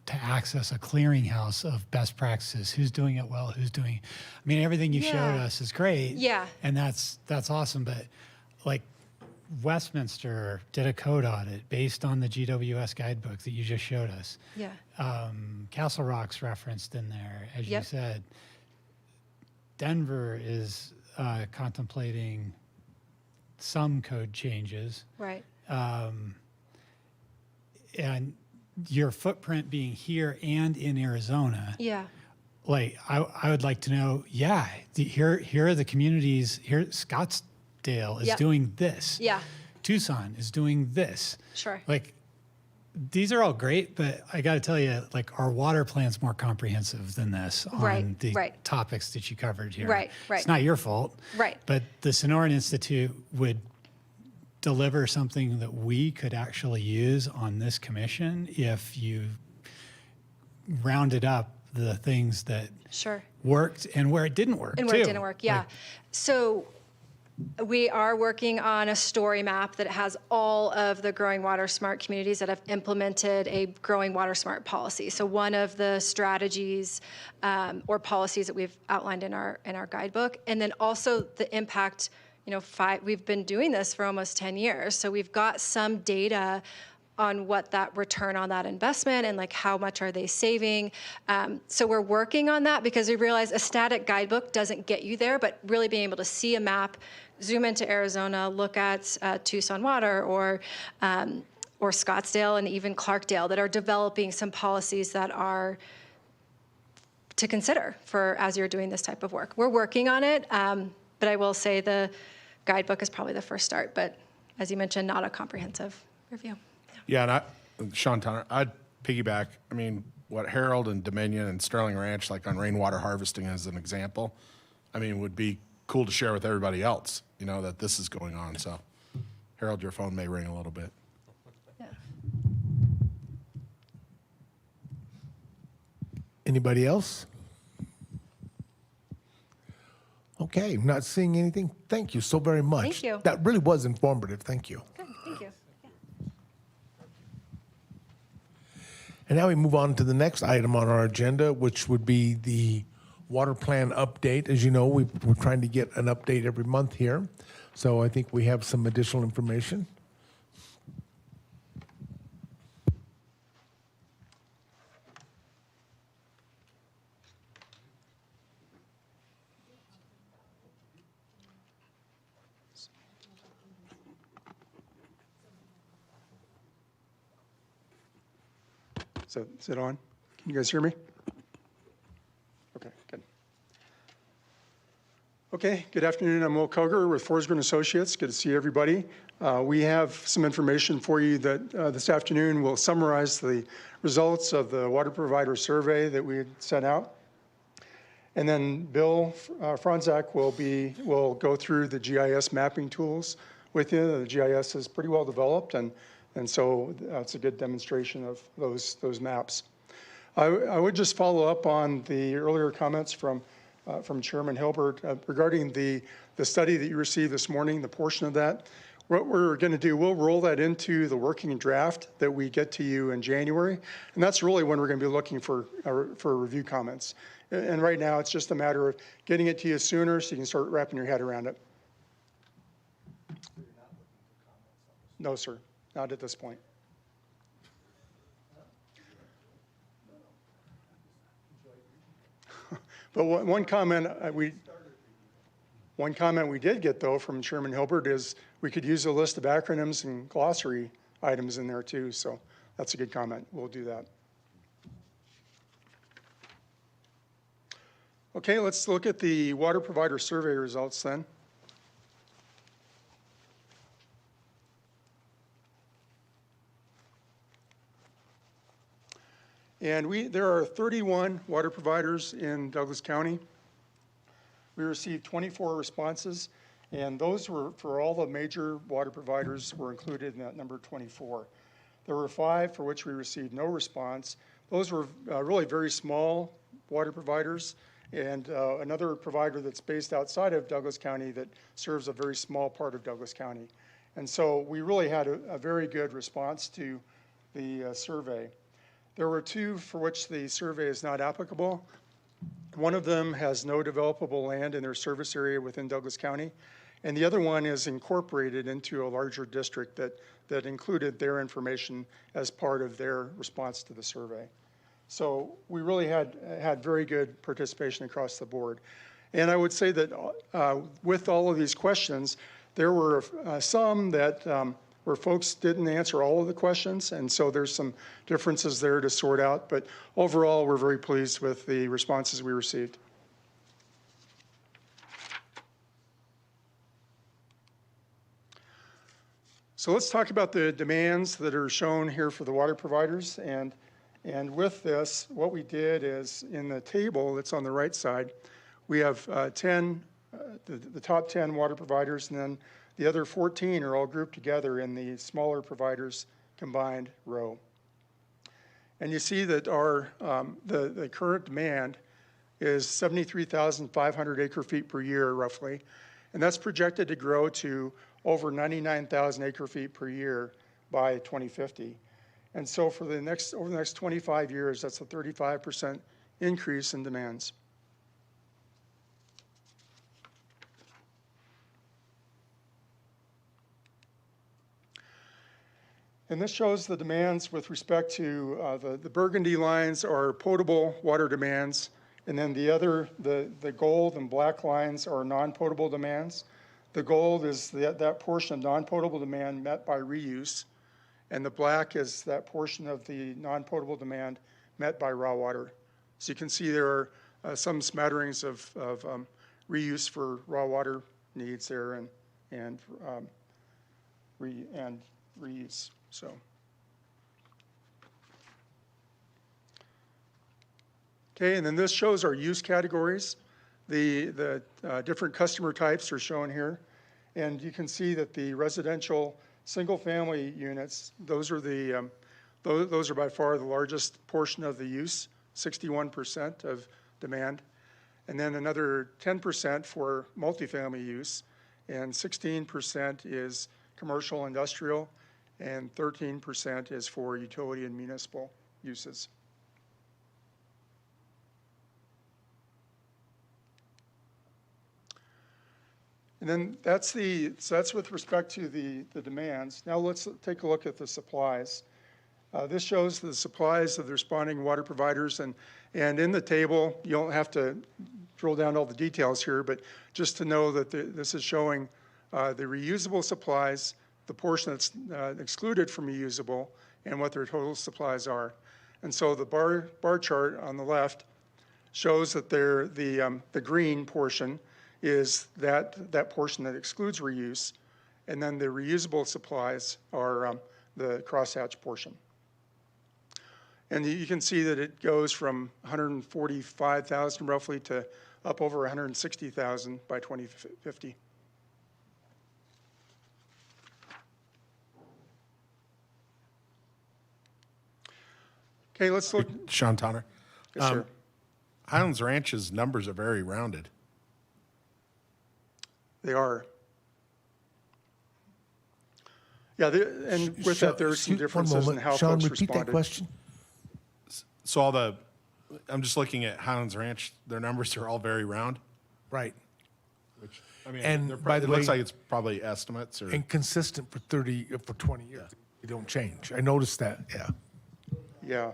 Speaker 8: to access a clearinghouse of best practices. Who's doing it well? Who's doing? I mean, everything you showed
Speaker 3: Yeah.
Speaker 8: us is great.
Speaker 3: Yeah.
Speaker 8: And that's awesome. But like Westminster did a code audit based on the GWS guidebook that you just showed us.
Speaker 3: Yeah.
Speaker 8: Castle Rock's referenced in there, as you
Speaker 3: Yep.
Speaker 8: said. Denver is contemplating some code changes,
Speaker 3: Right.
Speaker 8: and your footprint being here and in Arizona,
Speaker 3: Yeah.
Speaker 8: like, I would like to know, here are the communities, here Scottsdale is
Speaker 3: Yep.
Speaker 8: doing this.
Speaker 3: Yeah.
Speaker 8: Tucson is doing this.
Speaker 3: Sure.
Speaker 8: Like, these are all great, but I got to tell you, like, our water plan's more comprehensive than this on
Speaker 3: Right,
Speaker 8: the
Speaker 3: right.
Speaker 8: topics that you covered here.
Speaker 3: Right, right.
Speaker 8: It's not your fault.
Speaker 3: Right.
Speaker 8: But the Sonoran Institute would deliver something that we could actually use on this commission if you rounded up the things that
Speaker 3: Sure.
Speaker 8: worked and where it didn't work,
Speaker 3: And where it
Speaker 8: too.
Speaker 3: didn't work, yeah.
Speaker 8: Like,
Speaker 3: So we are working on a story map that has all of the Growing Water Smart communities that have implemented a Growing Water Smart policy. So one of the strategies or policies that we've outlined in our guidebook, and then also the impact. We've been doing this for almost 10 years, so we've got some data on what that return on that investment and like how much are they saving. So we're working on that because we realize a static guidebook doesn't get you there, but really being able to see a map, zoom into Arizona, look at Tucson Water or Scottsdale and even Clarkdale that are developing some policies that are to consider for as you're doing this type of work. We're working on it, but I will say the guidebook is probably the first start, but as you mentioned, not a comprehensive review.
Speaker 5: Yeah, and Sean Tanner, I'd piggyback. I mean, what Harold and Dominion and Sterling Ranch, like on rainwater harvesting as an example, I mean, would be cool to share with everybody else, that this is going on. So, Harold, your phone may ring a little bit.
Speaker 3: Yeah.
Speaker 1: Anybody else? Okay, not seeing anything. Thank you so very much.
Speaker 3: Thank you.
Speaker 1: That really was informative. Thank you.
Speaker 3: Good, thank you. Yeah.
Speaker 1: And now we move on to the next item on our agenda, which would be the water plan update. As you know, we're trying to get an update every month here. So I think we have some additional information.
Speaker 10: So is it on? Can you guys hear me? Okay, good. Okay, good afternoon. I'm Will Koger with Forsgren Associates. Good to see everybody. We have some information for you that this afternoon will summarize the results of the water provider survey that we had sent out. And then Bill Franzak will go through the GIS mapping tools with you. The GIS is pretty well developed, and so it's a good demonstration of those maps. I would just follow up on the earlier comments from Chairman Hilbert regarding the study that you received this morning, the portion of that. What we're going to do, we'll roll that into the working draft that we get to you in January, and that's really when we're going to be looking for review comments. And right now, it's just a matter of getting it to you sooner so you can start wrapping your head around it. No, sir, not at this point. But one comment we did get, though, from Chairman Hilbert is we could use a list of acronyms and glossary items in there, too. So that's a good comment. We'll do that. Okay, let's look at the water provider survey results then. And there are 31 water providers in Douglas County. We received 24 responses, and those were for all the major water providers were included in that number 24. There were 5 for which we received no response. Those were really very small water providers, and another provider that's based outside of Douglas County that serves a very small part of Douglas County. And so we really had a very good response to the survey. There were 2 for which the survey is not applicable. One of them has no developable land in their service area within Douglas County, and the other one is incorporated into a larger district that included their information as part of their response to the survey. So we really had very good participation across the board. And I would say that with all of these questions, there were some that where folks didn't answer all of the questions, and so there's some differences there to sort out. But overall, we're very pleased with the responses we received. So let's talk about the demands that are shown here for the water providers. And with this, what we did is in the table that's on the right side, we have the top 10 water providers, and then the other 14 are all grouped together in the smaller providers combined row. And you see that the current demand is 73,500 acre feet per year roughly, and that's projected to grow to over 99,000 acre feet per year by 2050. And so for over the next 25 years, that's a 35% increase in demands. And this shows the demands with respect to the burgundy lines are potable water demands, and then the gold and black lines are non-potable demands. The gold is that portion of non-potable demand met by reuse, and the black is that portion of the non-potable demand met by raw water. So you can see there are some smatterings of reuse for raw water needs there and reuse. So. Okay, and then this shows our use categories. The different customer types are shown here. And you can see that the residential single-family units, those are by far the largest portion of the use, 61% of demand. And then another 10% for multifamily use, and 16% is commercial industrial, and 13% is for utility and municipal uses. And then that's with respect to the demands. Now let's take a look at the supplies. This shows the supplies of the responding water providers, and in the table, you don't have to drill down all the details here, but just to know that this is showing the reusable supplies, the portion that's excluded from reusable, and what their total supplies are. And so the bar chart on the left shows that the green portion is that portion that excludes reuse, and then the reusable supplies are the crosshatch portion. And you can see that it goes from 145,000 roughly to up over 160,000 by 2050. Okay, let's look.
Speaker 5: Sean Tonner.
Speaker 10: Yes, sir.
Speaker 5: Highlands Ranch's numbers are very rounded.
Speaker 10: They are. Yeah, and with that, there are some differences in how
Speaker 1: Sean,
Speaker 10: folks
Speaker 1: repeat
Speaker 10: responded.
Speaker 1: that question.
Speaker 5: So I'm just looking at Highlands Ranch, their numbers are all very round.
Speaker 1: Right.
Speaker 5: I mean,
Speaker 1: And by the
Speaker 5: it looks
Speaker 1: way-
Speaker 5: like it's probably estimates or.
Speaker 1: And consistent for 20 years. They don't change. I noticed that, yeah.
Speaker 10: Yeah.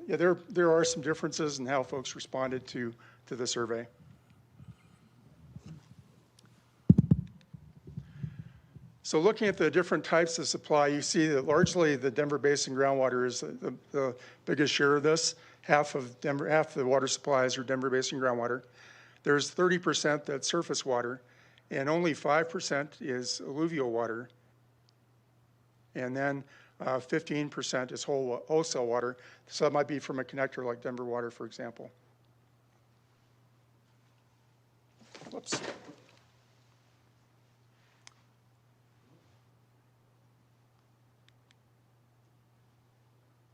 Speaker 10: Yeah, there are some differences in how folks responded to the survey. So looking at the different types of supply, you see that largely the Denver Basin groundwater is the biggest share of this. Half of the water supplies are Denver Basin groundwater. There's 30% that's surface water, and only 5% is alluvial water. And then 15% is wholesale water. So that might be from a connector like Denver Water, for example. Whoops. I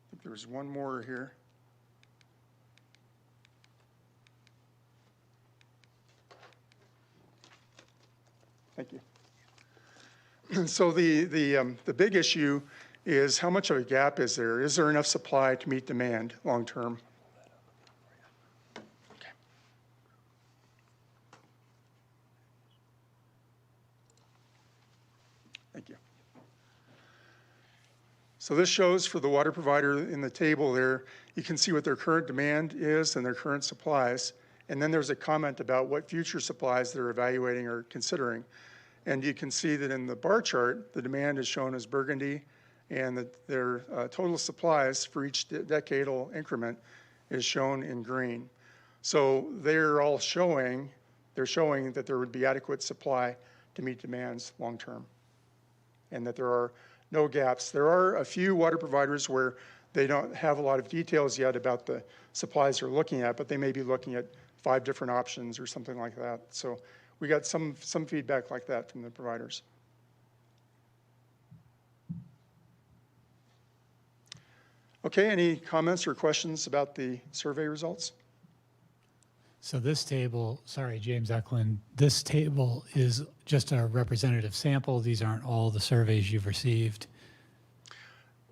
Speaker 10: think there's one more here. Thank you. So the big issue is how much of a gap is there? Is there enough supply to meet demand long term? Okay. Thank you. So this shows for the water provider in the table there, you can see what their current demand is and their current supplies. And then there's a comment about what future supplies they're evaluating or considering. And you can see that in the bar chart, the demand is shown as burgundy, and that their total supplies for each decadal increment is shown in green. So they're showing that there would be adequate supply to meet demands long-term, and that there are no gaps. There are a few water providers where they don't have a lot of details yet about the supplies they're looking at, but they may be looking at 5 different options or something like that. So we got some feedback like that from the providers. Okay, any comments or questions about the survey results?
Speaker 8: So this table, sorry, James Eklund, this table is just a representative sample. These aren't all the surveys you've received.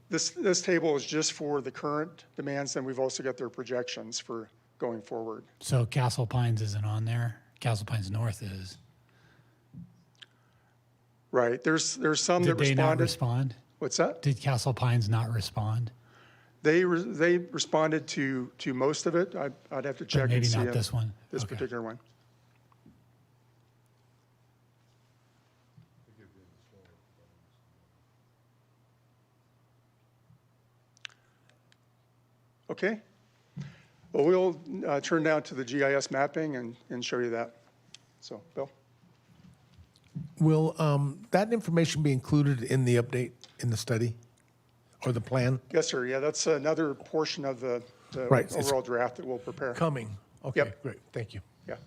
Speaker 10: This table is just for the current demands, and we've also got their projections for going forward.
Speaker 8: So Castle Pines isn't on there. Castle Pines North is.
Speaker 10: Right, there's some that
Speaker 8: Did they not
Speaker 10: responded.
Speaker 8: respond?
Speaker 10: What's that?
Speaker 8: Did Castle Pines not respond?
Speaker 10: They responded to most of it. I'd have to check and
Speaker 8: maybe
Speaker 10: see.
Speaker 8: not this one.
Speaker 10: This
Speaker 8: Okay.
Speaker 10: particular one. Okay. Well, we'll turn now to the GIS mapping and show you that. So, Bill?
Speaker 1: Will that information be included in the update in the study or the plan?
Speaker 10: Yes, sir. Yeah, that's another portion of the
Speaker 1: Right, it's-
Speaker 10: overall draft that we'll prepare.
Speaker 1: Coming. Okay,
Speaker 10: Yep.
Speaker 1: great. Thank you.
Speaker 10: Yeah.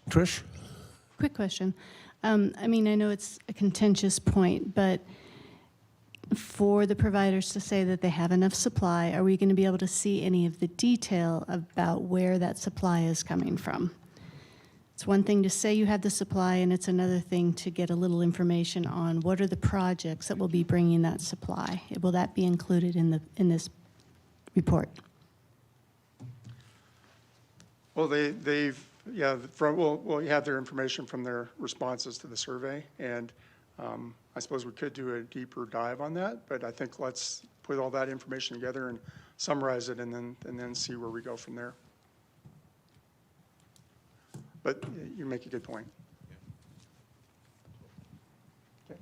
Speaker 1: Trish?
Speaker 6: Quick question. I mean, I know it's a contentious point, but for the providers to say that they have enough supply, are we going to be able to see any of the detail about where that supply is coming from? It's one thing to say you have the supply, and it's another thing to get a little information on what are the projects that will be bringing that supply. Will that be included in this report?
Speaker 10: Well, they've, yeah, well, you have their information from their responses to the survey, and I suppose we could do a deeper dive on that, but I think let's put all that information together and summarize it, and then see where we go from there. But you make a good point. Okay.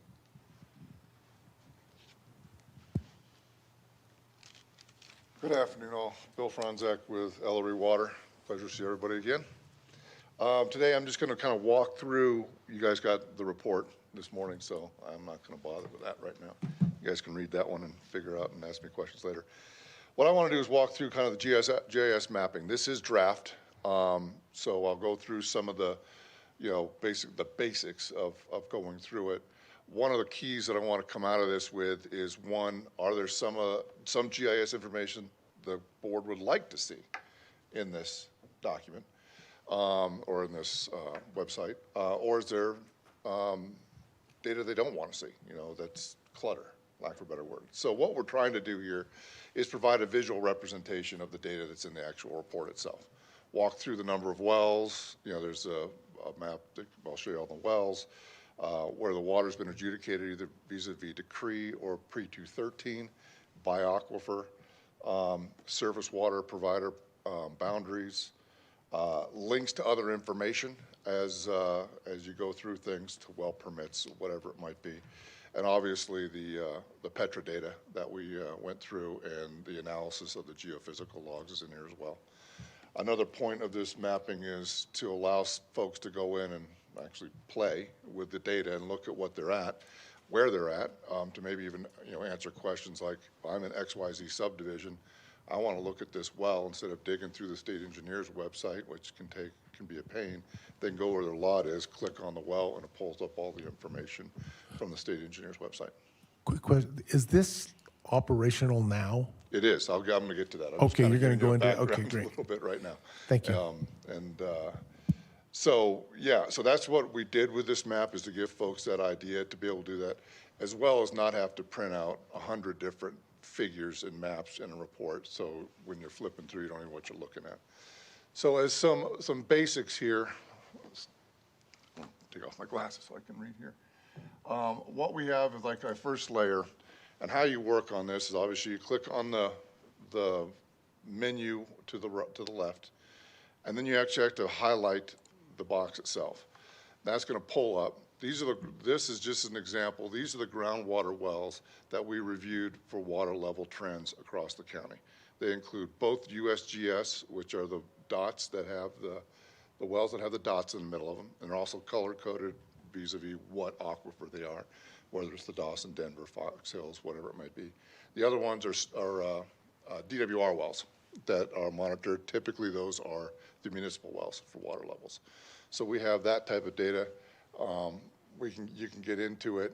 Speaker 11: Good afternoon, all. Bill Franzak with Ellery Water. Pleasure to see everybody again. Today, I'm just going to kind of walk through. You guys got the report this morning, so I'm not going to bother with that right now. You guys can read that one and figure out and ask me questions later. What I want to do is walk through kind of the GIS mapping. This is draft, so I'll go through some of the, the basics of going through it. One of the keys that I want to come out of this with is, one, are there some GIS information the board would like to see in this document or in this website, or is there data they don't want to see, that's clutter, lack of a better word. So what we're trying to do here is provide a visual representation of the data that's in the actual report itself. Walk through the number of wells, there's a map that I'll show you all the wells, where the water's been adjudicated either vis-a-vis decree or pre-213, by aquifer, surface water provider boundaries, links to other information as you go through things, to well permits, whatever it might be. And obviously the Petra data that we went through, and the analysis of the geophysical logs is in here as well. Another point of this mapping is to allow folks to go in and actually play with the data and look at what they're at, where they're at, to maybe even answer questions like, I'm in XYZ subdivision, I want to look at this well, instead of digging through the state engineer's website, which can be a pain. They can go where their lot is, click on the well, and it pulls up all the information from the state engineer's website.
Speaker 1: Quick question. Is this operational now?
Speaker 11: It is. I'm going to get to that. I'm just
Speaker 1: Okay,
Speaker 11: kinda
Speaker 1: you're gonna
Speaker 11: giving you
Speaker 1: go
Speaker 11: a
Speaker 1: into- okay,
Speaker 11: background
Speaker 1: great.
Speaker 11: A little bit right now.
Speaker 1: Thank you.
Speaker 11: So that's what we did with this map, is to give folks that idea to be able to do that, as well as not have to print out 100 different figures and maps in a report. So when you're flipping through, you don't know what you're looking at. So as some basics here, take off my glasses so I can read here. What we have is like our first layer, and how you work on this is obviously you click on the menu to the left, and then you actually have to highlight the box itself. That's going to pull up. This is just an example. These are the groundwater wells that we reviewed for water level trends across the county. They include both USGS, which are the dots that have the wells that have the dots in the middle of them, and they're also color-coded vis-a-vis what aquifer they are, whether it's the Dawson, Denver, Fox Hills, whatever it might be. The other ones are DWR wells that are monitored. Typically, those are the municipal wells for water levels. So we have that type of data. You can get into it.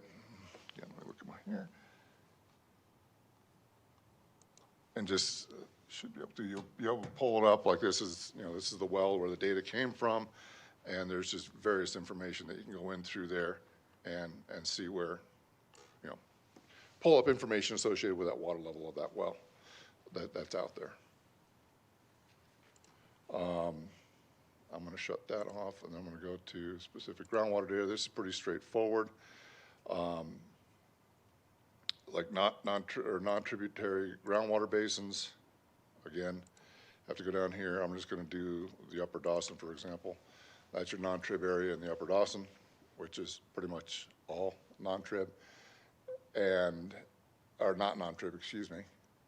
Speaker 11: Again, let me look at my hair. And just should be able to, you'll be able to pull it up like this is, this is the well where the data came from, and there's just various information that you can go in through there and see where, pull up information associated with that water level of that well that's out there. I'm going to shut that off, and I'm going to go to specific groundwater data. This is pretty straightforward. Like non-tributary groundwater basins, again, have to go down here. I'm just going to do the Upper Dawson, for example. That's your non-trib area in the Upper Dawson, which is pretty much all non-trib, or not non-trib, excuse me.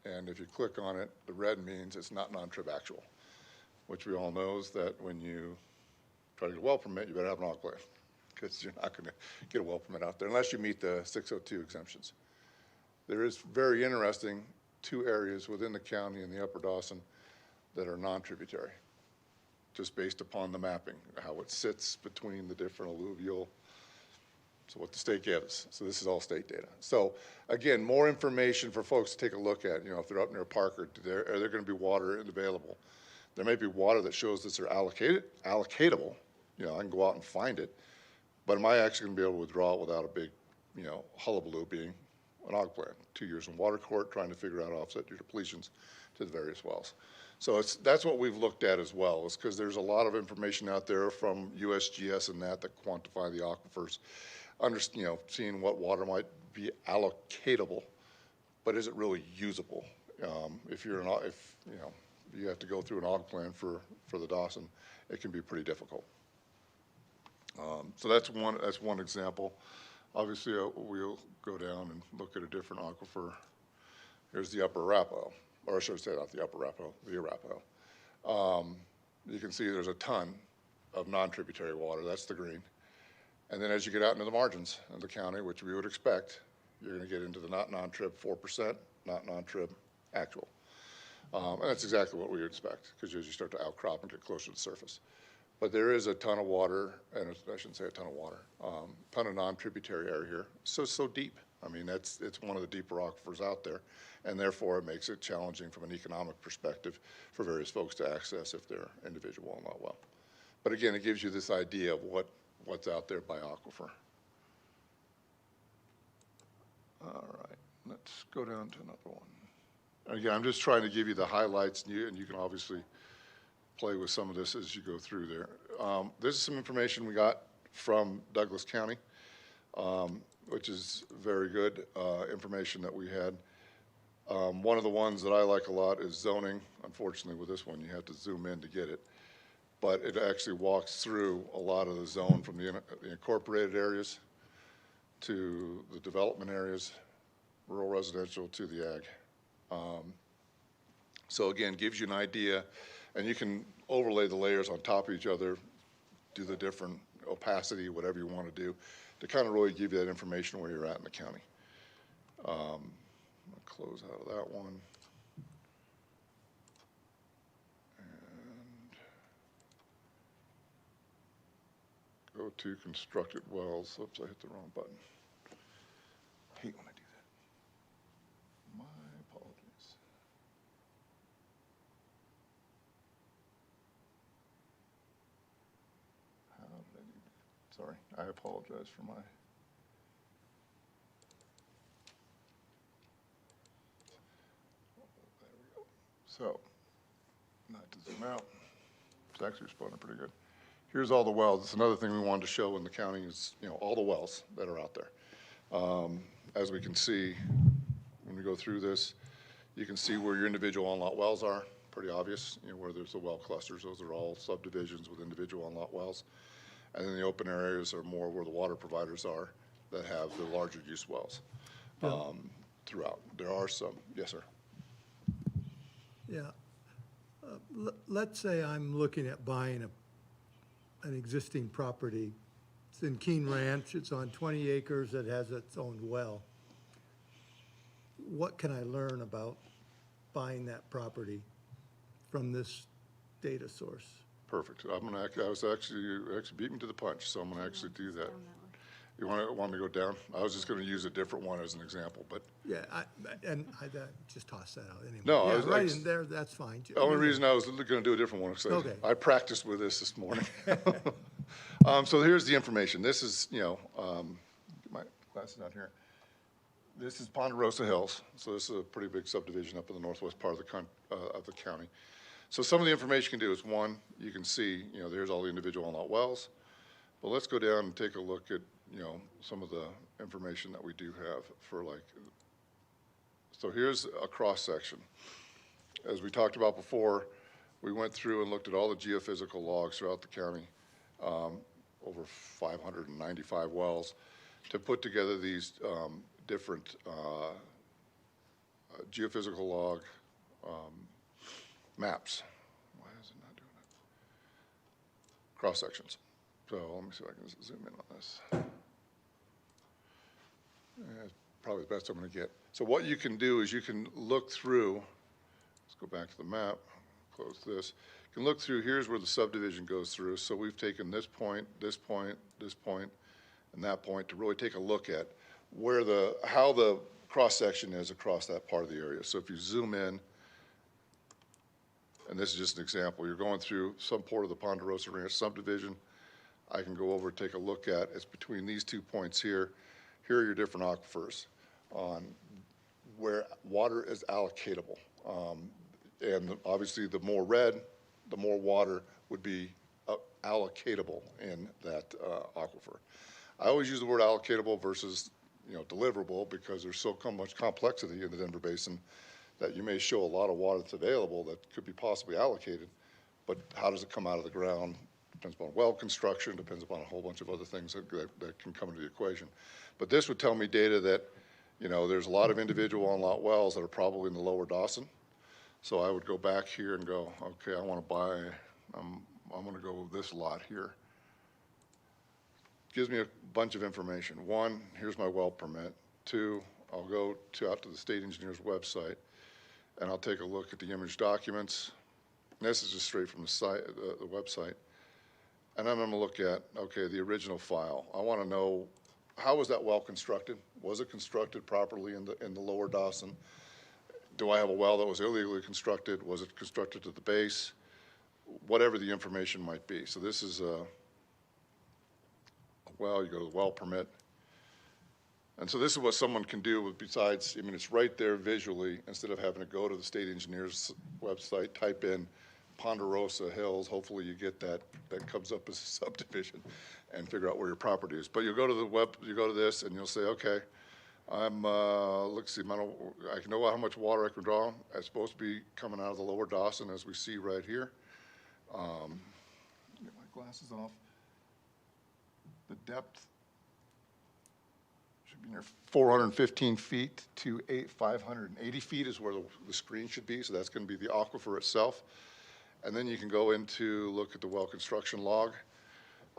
Speaker 11: And if you click on it, the red means it's not non-trib actual, which we all knows that when you try to get a well permit, you better have an AUG plan, because you're not going to get a well permit out there unless you meet the 602 exemptions. There is very interesting 2 areas within the county in the Upper Dawson that are non-tributary, just based upon the mapping, how it sits between the different alluvial, so what the state gives. So this is all state data. So again, more information for folks to take a look at. If they're up near Parker, are there going to be water available? There may be water that shows that they're allocatable. I can go out and find it, but am I actually going to be able to withdraw it without a big, hullabaloo being an AUG plan? 2 years in water court trying to figure out offset your depletions to the various wells. So that's what we've looked at as well, is because there's a lot of information out there from USGS and that quantify the aquifers, seeing what water might be allocatable, but is it really usable? If you have to go through an AUG plan for the Dawson, it can be pretty difficult. So that's one example. Obviously, we'll go down and look at a different aquifer. Here's the Upper Arapahoe, or I should say not the Upper Arapahoe, the Arapahoe. You can see there's a ton of non-tributary water. That's the green. And then as you get out into the margins of the county, which we would expect, you're going to get into the not non-trib 4%, not non-trib actual. And that's exactly what we would expect, because as you start to outcrop and get closer to the surface. But there is a ton of water, and I shouldn't say a ton of water, ton of non-tributary area here. So deep. I mean, it's one of the deeper aquifers out there, and therefore it makes it challenging from an economic perspective for various folks to access if they're individual and not well. But again, it gives you this idea of what's out there by aquifer. All right, let's go down to another one. Again, I'm just trying to give you the highlights, and you can obviously play with some of this as you go through there. This is some information we got from Douglas County, which is very good information that we had. One of the ones that I like a lot is zoning. Unfortunately, with this one, you have to zoom in to get it. But it actually walks through a lot of the zone from the incorporated areas to the development areas, rural residential to the ag. So again, gives you an idea, and you can overlay the layers on top of each other, do the different opacity, whatever you want to do, to kind of really give you that information where you're at in the county. I'll close out of that one. And go to constructed wells. Oops, I hit the wrong button. I hate when I do that. My apologies. How did I do that? Sorry, I apologize for my. There we go. So, not to zoom out. It's actually responding pretty good. Here's all the wells. It's another thing we wanted to show in the county is, all the wells that are out there. As we can see, when we go through this, you can see where your individual on-lot wells are. pretty obvious, where there's the well clusters. Those are all subdivisions with individual on-lot wells. And then the open areas are more where the water providers are that have the larger use wells throughout. There are some, yes, sir.
Speaker 4: Yeah. Let's say I'm looking at buying an existing property. It's in Keene Ranch, it's on 20 acres, it has its own well. What can I learn about buying that property from this data source?
Speaker 11: Perfect. I was actually beat me to the punch, so I'm gonna actually do that. You want me to go down? I was just gonna use a different one as an example, but
Speaker 4: Yeah, I just toss that out anyway.
Speaker 11: No, I
Speaker 4: Yeah,
Speaker 11: was
Speaker 4: right
Speaker 11: like-
Speaker 4: in there, that's fine.
Speaker 11: the only reason I was gonna do a different one, because
Speaker 4: Okay.
Speaker 11: I practiced with this morning. So here's the information. This is, get my glasses out here. This is Ponderosa Hills, so this is a pretty big subdivision up in the northwest part of the county. So some of the information you can do is, one, you can see, there's all the individual on-lot wells. But let's go down and take a look at, some of the information that we do have for so here's a cross-section. As we talked about before, we went through and looked at all the geophysical logs throughout the county, over 595 wells, to put together these different geophysical log maps. Why is it not doing it? Cross sections. So let me see if I can zoom in on this. It's probably the best I'm going to get. So what you can do is you can look through, let's go back to the map, close this. You can look through, here's where the subdivision goes through. So we've taken this point, this point, this point, and that point to really take a look at how the cross-section is across that part of the area. So if you zoom in, and this is just an example, you're going through some part of the Ponderosa Ranch subdivision. I can go over and take a look at, it's between these 2 points here. Here are your different aquifers on where water is allocatable. And obviously, the more red, the more water would be allocatable in that aquifer. I always use the word allocatable versus, deliverable, because there's so much complexity in the Denver Basin that you may show a lot of water that's available that could be possibly allocated, but how does it come out of the ground? Depends upon well construction, depends upon a whole bunch of other things that can come into the equation. But this would tell me data that, there's a lot of individual on-lot wells that are probably in the lower Dawson. So I would go back here and go, okay, I want to buy, I'm going to go with this lot here. Gives me a bunch of information. One, here's my well permit. Two, I'll go out to the state engineer's website, and I'll take a look at the image documents. And this is just straight from the site, the website. And then I'm going to look at, okay, the original file. I want to know, how was that well constructed? Was it constructed properly in the lower Dawson? Do I have a well that was illegally constructed? Was it constructed to the base? Whatever the information might be. So this is a well, you go to the well permit. And so this is what someone can do besides, it's right there visually, instead of having to go to the state engineer's website, type in Ponderosa Hills, hopefully you get that comes up as a subdivision, and figure out where your property is. But you go to this, and you'll say, okay, let's see, I can know how much water I can draw. It's supposed to be coming out of the lower Dawson, as we see right here. Get my glasses off. The depth should be near 415 feet to 580 feet is where the screen should be. So that's going to be the aquifer itself. And then you can go into look at the well construction log.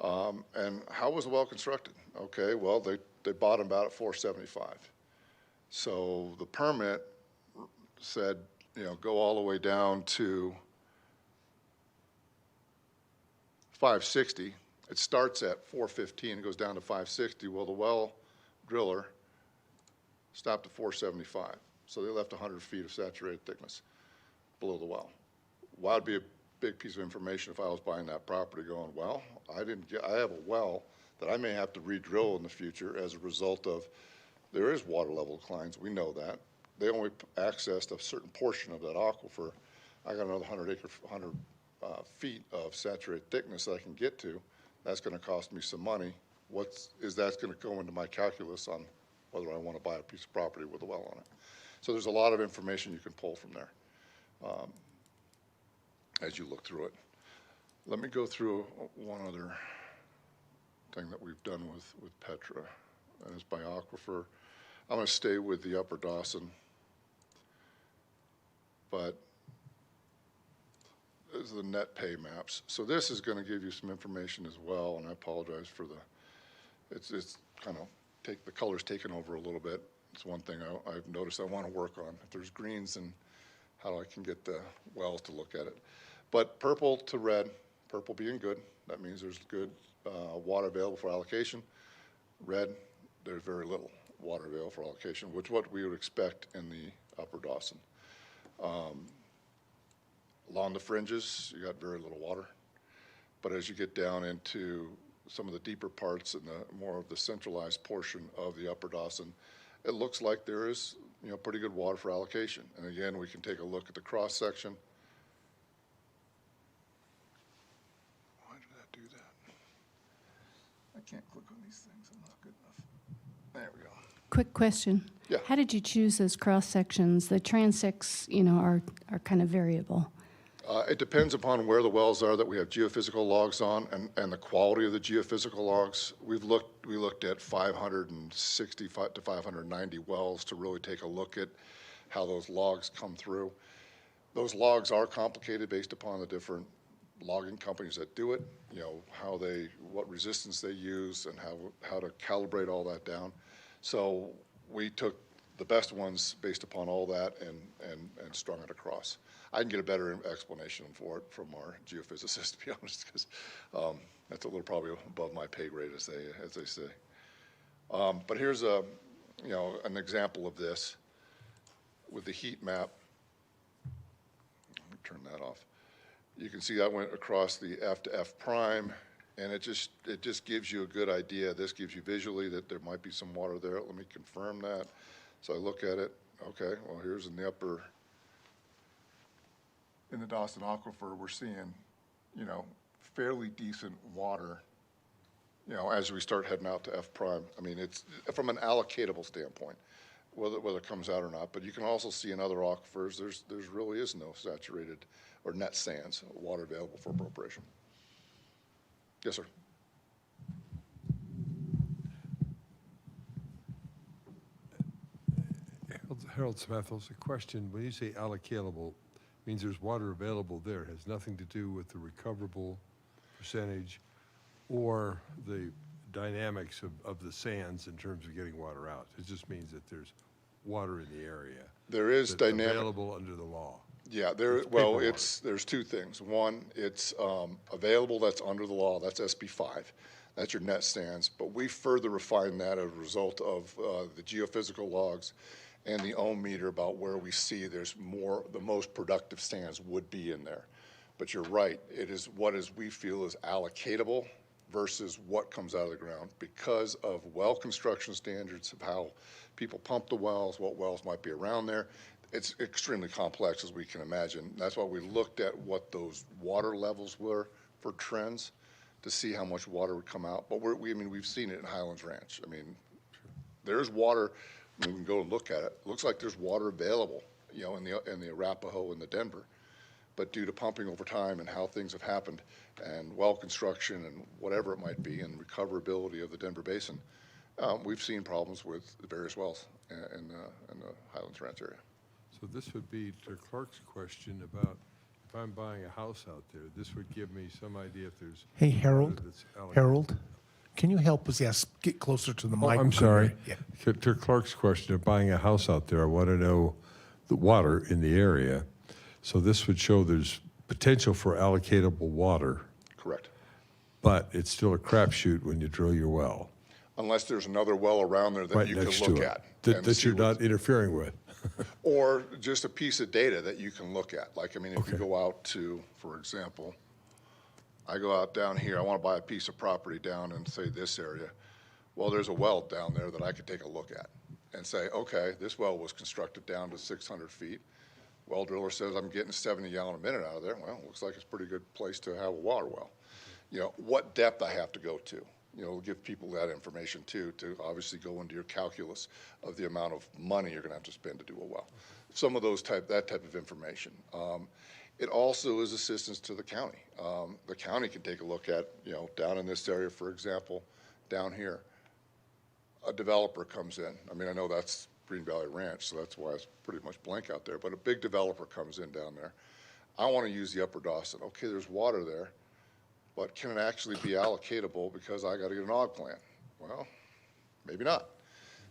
Speaker 11: And how was the well constructed? Okay, well, they bottomed out at 475. So the permit said, go all the way down to 560. It starts at 415 and goes down to 560. Well, the well driller stopped at 475. So they left 100 feet of saturated thickness below the well. Well, that'd be a big piece of information if I was buying that property going, well, I have a well that I may have to re-drill in the future as a result of, there is water level declines, we know that. They only accessed a certain portion of that aquifer. I got another 100 feet of saturated thickness that I can get to. That's going to cost me some money. That's going to go into my calculus on whether I want to buy a piece of property with a well on it. So there's a lot of information you can pull from there. as you look through it. Let me go through one other thing that we've done with Petra, and it's by aquifer. I'm going to stay with the Upper Dawson, but this is the net pay maps. So this is going to give you some information as well, and I apologize for it's kind of the color's taken over a little bit. It's one thing I've noticed I want to work on. If there's greens, and how I can get the wells to look at it. But purple to red, purple being good, that means there's good water available for allocation. Red, there's very little water available for allocation, which is what we would expect in the Upper Dawson. Along the fringes, you got very little water. But as you get down into some of the deeper parts and the more of the centralized portion of the Upper Dawson, it looks like there is, pretty good water for allocation. And again, we can take a look at the cross section. Why did that do that? I can't click on these things. I'm not good enough. There we go.
Speaker 6: Quick question.
Speaker 11: Yeah.
Speaker 6: How did you choose those cross sections? The transects, are kind of variable.
Speaker 11: It depends upon where the wells are that we have geophysical logs on and the quality of the geophysical logs. We looked at 565 to 590 wells to really take a look at how those logs come through. Those logs are complicated based upon the different logging companies that do it, what resistance they use and how to calibrate all that down. So we took the best ones based upon all that and strung it across. I can get a better explanation for it from our geophysicist, to be honest, because that's a little probably above my pay grade, as they say. But here's an example of this with the heat map. Let me turn that off. You can see I went across the F to F prime, and it just gives you a good idea. This gives you visually that there might be some water there. Let me confirm that. So I look at it. Okay, well, here's in the upper. In the Dawson Aquifer, we're seeing, fairly decent water, as we start heading out to F prime. I mean, it's from an allocatable standpoint, whether it comes out or not. But you can also see in other aquifers, there's really is no saturated or net sands, water available for appropriation. Yes, sir.
Speaker 2: Harold Smethels, a question. When you say allocatable, means there's water available there. It has nothing to do with the recoverable percentage or the dynamics of the sands in terms of getting water out. It just means that there's water in the area.
Speaker 11: There is
Speaker 2: that's
Speaker 11: dynamic.
Speaker 2: available under the law.
Speaker 11: Yeah, there's two things. One, it's available, that's under the law, that's SB 5. That's your net sands. But we further refine that as a result of the geophysical logs and the ohm meter about where we see the most productive sands would be in there. But you're right, it is we feel is allocatable versus what comes out of the ground because of well construction standards of how people pump the wells, what wells might be around there. It's extremely complex, as we can imagine. That's why we looked at what those water levels were for trends to see how much water would come out. But we've seen it in Highlands Ranch. I mean, there's water. We can go and look at it. It looks like there's water available, in the Arapahoe and the Denver. But due to pumping over time and how things have happened and well construction and whatever it might be and recoverability of the Denver Basin, we've seen problems with the various wells in the Highlands Ranch area.
Speaker 2: So this would be to Clark's question about if I'm buying a house out there, this would give me some idea if there's
Speaker 1: Hey,
Speaker 2: water
Speaker 1: Harold,
Speaker 2: that's allocated.
Speaker 1: Harold, can you help us, get closer to the mic?
Speaker 2: I'm sorry.
Speaker 1: Yeah.
Speaker 2: To Clark's question of buying a house out there, I want to know the water in the area. So this would show there's potential for allocatable water,
Speaker 11: Correct.
Speaker 2: but it's still a crapshoot when you drill your well.
Speaker 11: Unless there's another well around there that
Speaker 2: Right
Speaker 11: you can
Speaker 2: next
Speaker 11: look
Speaker 2: to it.
Speaker 11: at.
Speaker 2: That
Speaker 11: and
Speaker 2: that
Speaker 11: see
Speaker 2: you're not interfering with.
Speaker 11: Or just a piece of data that you can look at. Like, if you
Speaker 2: Okay.
Speaker 11: go out to, for example, I go out down here, I want to buy a piece of property down in, say, this area. Well, there's a well down there that I could take a look at and say, okay, this well was constructed down to 600 feet. Well driller says I'm getting 70 gallon a minute out of there. Well, looks like it's a pretty good place to have a water well. What depth I have to go to. Give people that information too, to obviously go into your calculus of the amount of money you're going to have to spend to do a well. Some of that type of information. It also is assistance to the county. The county can take a look at, down in this area, for example, down here, a developer comes in. I mean, I know that's Green Valley Ranch, so that's why it's pretty much blank out there, but a big developer comes in down there. I want to use the Upper Dawson. Okay, there's water there, but can it actually be allocatable because I got to get an OG plan? Well, maybe not.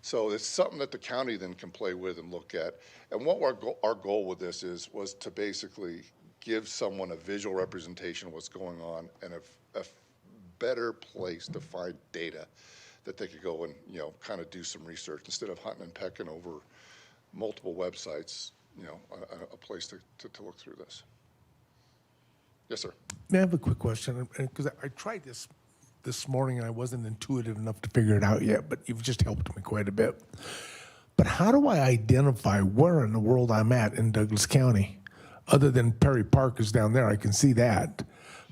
Speaker 11: So it's something that the county then can play with and look at. And what our goal with this was to basically give someone a visual representation of what's going on and a better place to find data that they could go and, kind of do some research instead of hunting and pecking over multiple websites, a place to look through this. Yes, sir.
Speaker 1: May I have a quick question? Because I tried this morning and I wasn't intuitive enough to figure it out yet, but you've just helped me quite a bit. But how do I identify where in the world I'm at in Douglas County? Other than Perry Park is down there, I can see that.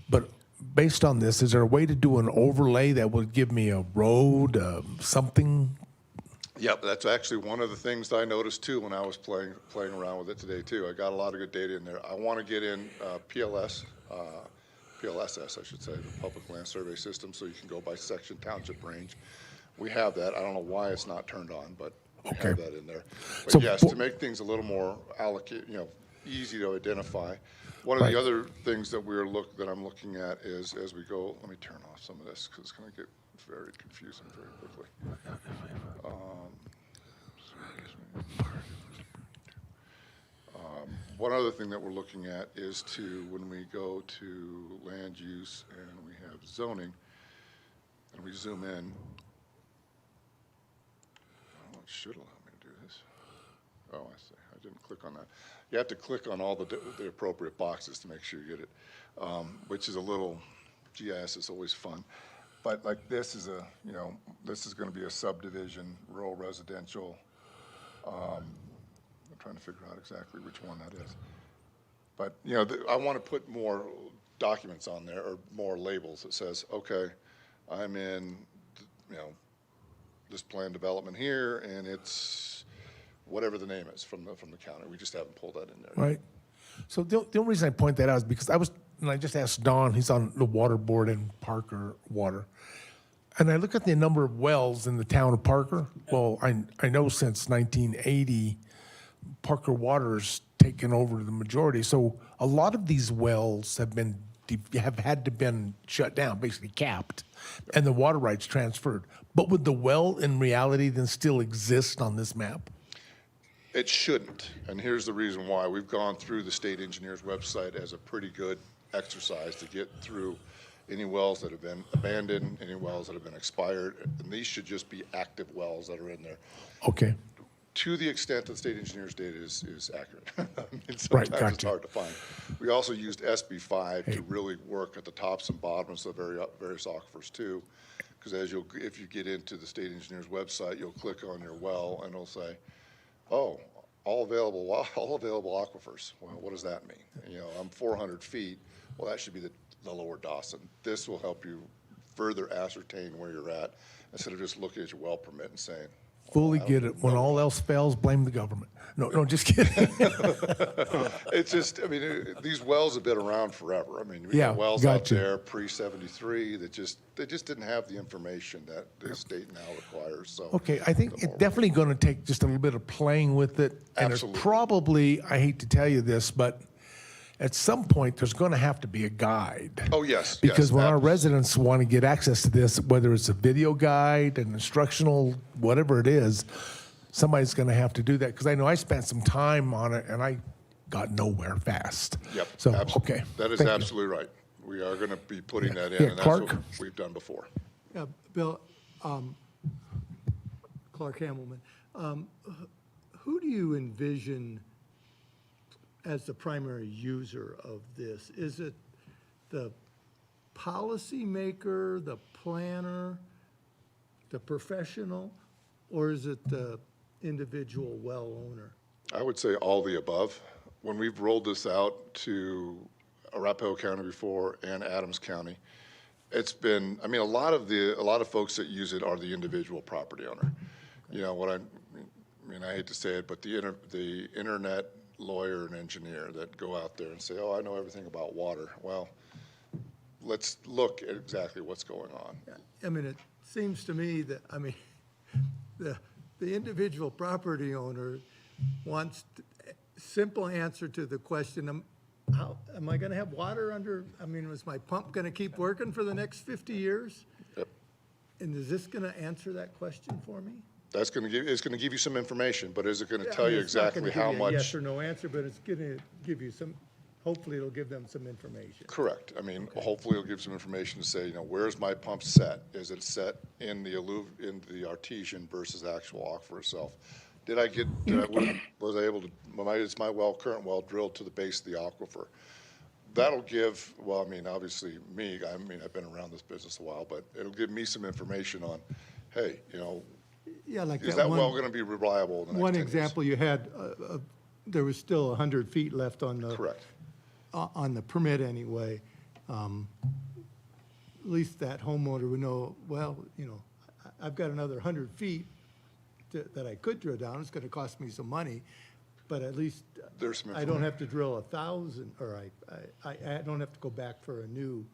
Speaker 1: But based on this, is there a way to do an overlay that would give me a road, something?
Speaker 11: Yep, that's actually one of the things that I noticed too when I was playing around with it today too. I got a lot of good data in there. I want to get in PLSS, I should say, the Public Land Survey System, so you can go by section, township, range. We have that. I don't know why it's not turned on, but we have that in there. But
Speaker 1: So
Speaker 11: yes, to make things a little more easy to identify. One of the other things that I'm looking at is as we go. Let me turn off some of this because it's going to get very confusing very quickly. One other thing that we're looking at is when we go to land use and we have zoning, and we zoom in, it should allow me to do this. Oh, I see. I didn't click on that. You have to click on all the appropriate boxes to make sure you get it, which is a little, GIS is always fun. But like this is this is going to be a subdivision, rural residential. I'm trying to figure out exactly which one that is. But, I want to put more documents on there or more labels that says, okay, I'm in, this planned development here and it's whatever the name is from the county. We just haven't pulled that in there.
Speaker 1: Right. So the only reason I point that out is because I just asked Don, he's on the water board in Parker Water. And I look at the number of wells in the town of Parker. Well, I know since 1980, Parker Water's taken over the majority. So a lot of these wells have had to been shut down, basically capped, and the water rights transferred. But would the well in reality then still exist on this map?
Speaker 11: It shouldn't, and here's the reason why. We've gone through the state engineer's website as a pretty good exercise to get through any wells that have been abandoned, any wells that have been expired, and these should just be active wells that are in there.
Speaker 1: Okay.
Speaker 11: To the extent that the state engineer's data is accurate. I mean,
Speaker 1: Right,
Speaker 11: sometimes it's
Speaker 1: gotcha.
Speaker 11: hard to find. We also used SB5 to really work at the tops and bottoms of various aquifers too, because if you get into the state engineer's website, you'll click on your well and it'll say, oh, all available aquifers. Well, what does that mean? I'm 400 feet. Well, that should be the lower Dawson. This will help you further ascertain where you're at instead of just looking at your well permit and saying,
Speaker 1: Fully get it. When all else fails, blame the government. No, just kidding.
Speaker 11: it's just, these wells have been around forever. We
Speaker 1: Yeah,
Speaker 11: have wells out
Speaker 1: gotcha.
Speaker 11: there pre-73 that they just didn't have the information that the state now requires, so.
Speaker 1: Okay, I think it's definitely going to take just a little bit of playing with it. And there's
Speaker 11: Absolutely.
Speaker 1: probably, I hate to tell you this, but at some point, there's going to have to be a guide.
Speaker 11: Oh, yes.
Speaker 1: Because
Speaker 11: yes,
Speaker 1: when
Speaker 11: that
Speaker 1: our
Speaker 11: was-
Speaker 1: residents want to get access to this, whether it's a video guide, an instructional, whatever it is, somebody's going to have to do that. Because I know I spent some time on it and I got nowhere fast.
Speaker 11: Yep.
Speaker 1: So,
Speaker 11: absolutely.
Speaker 1: okay.
Speaker 11: That is
Speaker 1: Thank you.
Speaker 11: absolutely right. We are going to be putting that in,
Speaker 1: Yeah,
Speaker 11: and that's what
Speaker 1: Clark?
Speaker 11: we've done before.
Speaker 4: Yeah, Bill, Clark Hamelman, who do you envision as the primary user of this? Is it the policymaker, the planner, the professional, or is it the individual well owner?
Speaker 11: I would say all the above. When we've rolled this out to Arapahoe County before and Adams County, it's been, a lot of folks that use it are the individual property owner. I hate to say it, but the internet lawyer and engineer that go out there and say, oh, I know everything about water. Well, let's look at exactly what's going on.
Speaker 4: I mean, it seems to me that, I mean, the individual property owner wants simple answer to the question, how, am I gonna have water under, I mean, is my pump gonna keep working for the next 50 years?
Speaker 11: Yep.
Speaker 4: And is this gonna answer that question for me?
Speaker 11: That's going to give, it's going to give you some information, but is it going to
Speaker 4: Yeah, I
Speaker 11: tell
Speaker 4: mean,
Speaker 11: you
Speaker 4: it's not
Speaker 11: exactly
Speaker 4: gonna give
Speaker 11: how
Speaker 4: you a
Speaker 11: much?
Speaker 4: yes or no answer, but it's gonna give you some, hopefully it'll give them some information.
Speaker 11: Correct. I mean, hopefully it'll give some information to say, you know, where's my pump set? Is it set in the in the artesian versus the actual aquifer itself? Was I able to, is my current well drilled to the base of the aquifer? That'll give, well, I mean, obviously I've been around this business a while, but it'll give me some information on, hey, you know,
Speaker 4: Yeah, like
Speaker 11: is
Speaker 4: that
Speaker 11: that well
Speaker 4: one,
Speaker 11: going to be reliable in the next
Speaker 4: one
Speaker 11: 10 years?
Speaker 4: example you had, there was still 100 feet left on the.
Speaker 11: Correct.
Speaker 4: On the permit anyway. At least that homeowner would know, well, you know, I've got another 100 feet that I could drill down. It's gonna cost me some money, but at least
Speaker 11: There's some
Speaker 4: I don't have to drill 1,000, or I don't have to go back for a new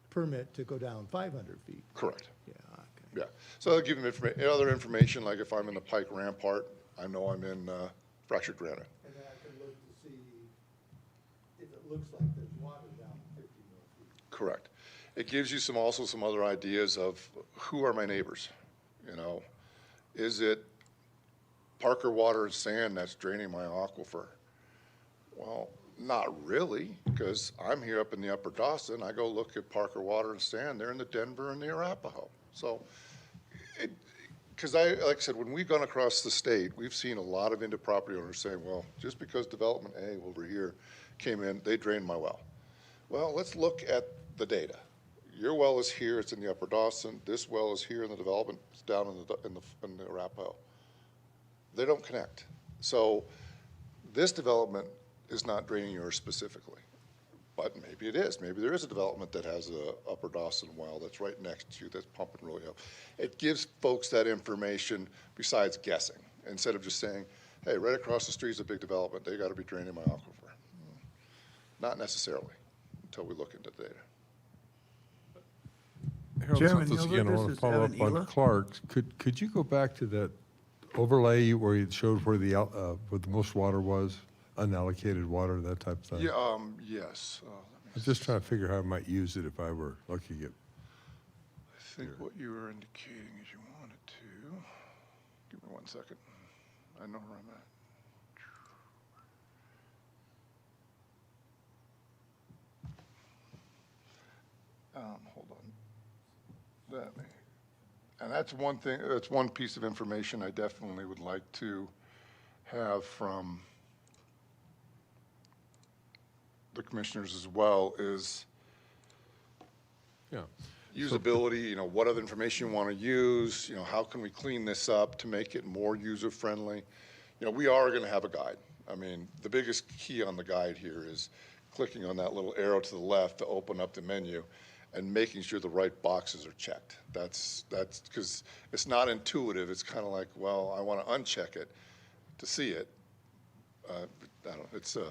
Speaker 4: permit to go down 500 feet.
Speaker 11: Correct.
Speaker 4: Yeah, okay.
Speaker 11: Yeah, so they'll give them other information, like if I'm in the Pike Rampart, I know I'm in fractured granite.
Speaker 4: And then I can look to see if it looks like there's water down 50 more feet.
Speaker 11: Correct. It gives you also some other ideas of who are my neighbors, you know? Is it Parker Water and Sand that's draining my aquifer? Well, not really, because I'm here up in the Upper Dawson. I go look at Parker Water and Sand. They're in the Denver and the Arapahoe. So, because like I said, when we've gone across the state, we've seen a lot of property owners saying, well, just because development A over here came in, they drained my well. Well, let's look at the data. Your well is here, it's in the Upper Dawson. This well is here in the development, it's down in the Arapahoe. They don't connect. So this development is not draining yours specifically, but maybe it is. Maybe there is a development that has a Upper Dawson well that's right next to you that's pumping really up. It gives folks that information besides guessing, instead of just saying, hey, right across the street is a big development, they gotta be draining my aquifer. Not necessarily, until we look into the data.
Speaker 2: Harold,
Speaker 9: Chairman
Speaker 2: once
Speaker 9: Hilbert,
Speaker 2: again, I
Speaker 9: this
Speaker 2: want to
Speaker 9: is
Speaker 2: follow
Speaker 9: Evan
Speaker 2: up on
Speaker 9: Ela.
Speaker 2: Clark. Could you go back to that overlay where you showed where the most water was, unallocated water, that type of thing?
Speaker 11: Yeah, yes.
Speaker 2: I'm just trying to figure how I might use it if I were looking at.
Speaker 11: I think what you were indicating is you wanted to, give me 1 second. I know where I'm at. Hold on. And that's one thing, that's one piece of information I definitely would like to have from the commissioners as well, is
Speaker 2: Yeah.
Speaker 11: usability, you know, what other information you want to use, you know, how can we clean this up to make it more user-friendly? You know, we are going to have a guide. I mean, the biggest key on the guide here is clicking on that little arrow to the left to open up the menu and making sure the right boxes are checked. That's because it's not intuitive. It's kind of like, well, I want to uncheck it to see it. I don't know, it's
Speaker 2: If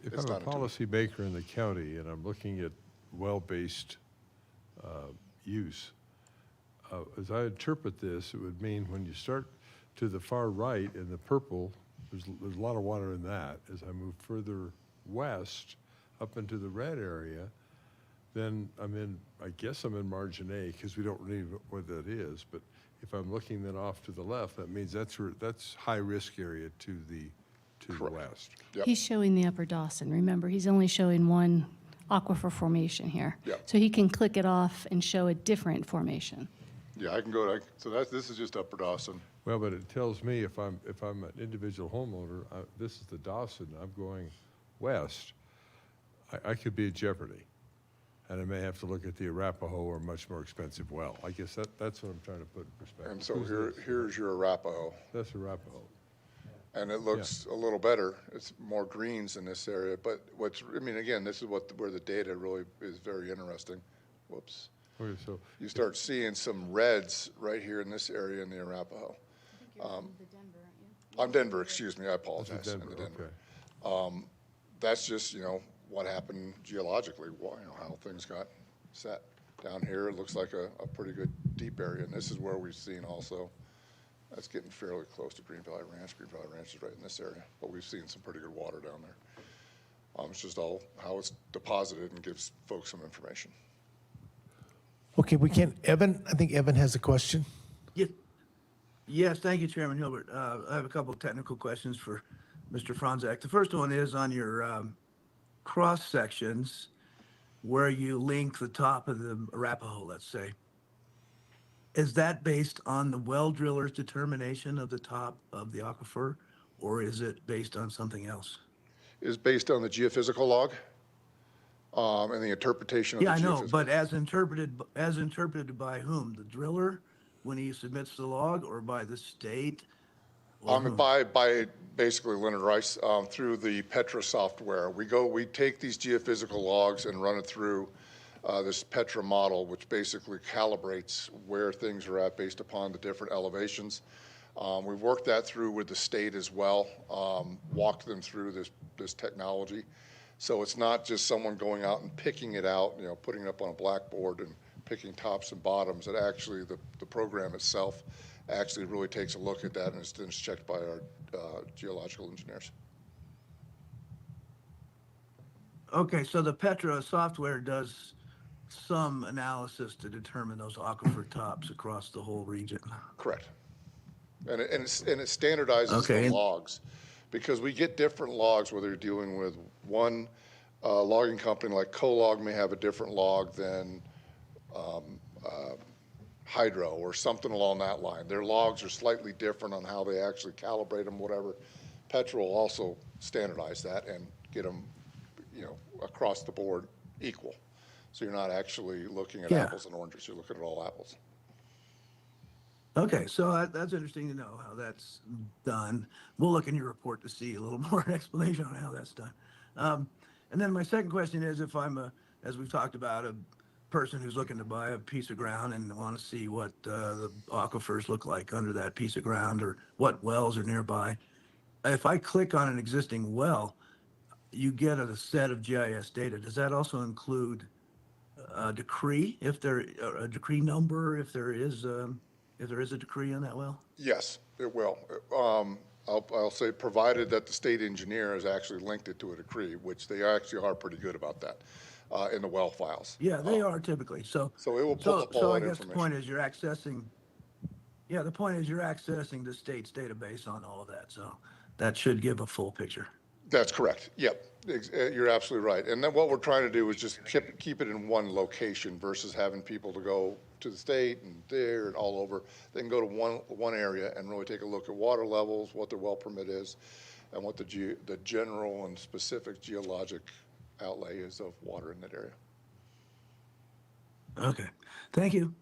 Speaker 11: it's
Speaker 2: I'm a
Speaker 11: not intuitive.
Speaker 2: policy maker in the county and I'm looking at well-based use, as I interpret this, it would mean when you start to the far right in the purple, there's a lot of water in that. As I move further west up into the red area, then I guess I'm in margin A, because we don't really know what that is. But if I'm looking then off to the left, that means that's high-risk area to the
Speaker 11: Correct.
Speaker 2: west.
Speaker 11: Yep.
Speaker 6: He's showing the Upper Dawson. Remember, he's only showing one aquifer formation here.
Speaker 11: Yep.
Speaker 6: So he can click it off and show a different formation.
Speaker 11: Yeah, I can so this is just Upper Dawson.
Speaker 2: Well, but it tells me if I'm an individual homeowner, this is the Dawson, I'm going west, I could be in jeopardy. And I may have to look at the Arapahoe or a much more expensive well. I guess that's what I'm trying to put in perspective.
Speaker 11: And so
Speaker 2: Who's this?
Speaker 11: here's your Arapahoe.
Speaker 2: That's Arapahoe.
Speaker 11: And it looks a little better. It's more greens in this area, but again, this is where the data really is very interesting. Whoops.
Speaker 2: Okay, so
Speaker 11: You start seeing some reds right here in this area in the Arapahoe. I'm Denver, excuse me, I apologize. in
Speaker 2: Denver,
Speaker 11: the Denver.
Speaker 2: okay.
Speaker 11: That's just, what happened geologically, how things got set. Down here, it looks like a pretty good deep area, and this is where we've seen also, that's getting fairly close to Green Valley Ranch. Green Valley Ranch is right in this area, but we've seen some pretty good water down there. It's just all how it's deposited and gives folks some information.
Speaker 1: Okay, Evan, I think Evan has a question.
Speaker 9: Yes, thank you, Chairman Hilbert. I have a couple of technical questions for Mr. Franzak. The first one is on your cross sections where you link the top of the Arapahoe, let's say. Is that based on the well driller's determination of the top of the aquifer, or is it based on something else?
Speaker 11: Is based on the geophysical log and the interpretation of the
Speaker 9: Yeah, I know,
Speaker 11: geophysical.
Speaker 9: but as interpreted by whom? The driller when he submits the log, or by the state? Or whom?
Speaker 11: By basically Leonard Rice through the Petra software. We take these geophysical logs and run it through this Petra model, which basically calibrates where things are at based upon the different elevations. We've worked that through with the state as well, walked them through this technology. So it's not just someone going out and picking it out, putting it up on a blackboard and picking tops and bottoms. It actually, the program itself actually really takes a look at that, and it's then checked by our geological engineers.
Speaker 9: Okay, so the Petra software does some analysis to determine those aquifer tops across the whole region.
Speaker 11: Correct. And it standardizes
Speaker 9: Okay,
Speaker 11: the
Speaker 9: and-
Speaker 11: logs, because we get different logs, whether you're dealing with one logging company like CoLog may have a different log than Hydro or something along that line. Their logs are slightly different on how they actually calibrate them, whatever. Petra will also standardize that and get them, across the board equal. So you're not actually looking at
Speaker 9: Yeah.
Speaker 11: apples and oranges, you're looking at all apples.
Speaker 9: Okay, so that's interesting to know how that's done. We'll look in your report to see a little more explanation on how that's done. And then my second question is, if I'm as we've talked about, a person who's looking to buy a piece of ground and want to see what the aquifers look like under that piece of ground, or what wells are nearby, if I click on an existing well, you get a set of GIS data. Does that also include a decree, a decree number, if there is a decree on that well?
Speaker 11: Yes, it will. I'll say, provided that the state engineer has actually linked it to a decree, which they actually are pretty good about that in the well files.
Speaker 9: Yeah, they are typically. So
Speaker 11: it will pull up all
Speaker 9: so I
Speaker 11: that
Speaker 9: guess the
Speaker 11: information.
Speaker 9: point is you're accessing. Yeah, the point is you're accessing the state's database on all of that. So that should give a full picture.
Speaker 11: That's correct. Yep, you're absolutely right. And then what we're trying to do is just keep it in one location versus having people to go to the state and there and all over. They can go to one area and really take a look at water levels, what their well permit is, and what the general and specific geologic outlay is of water in that area.
Speaker 9: Okay, thank you.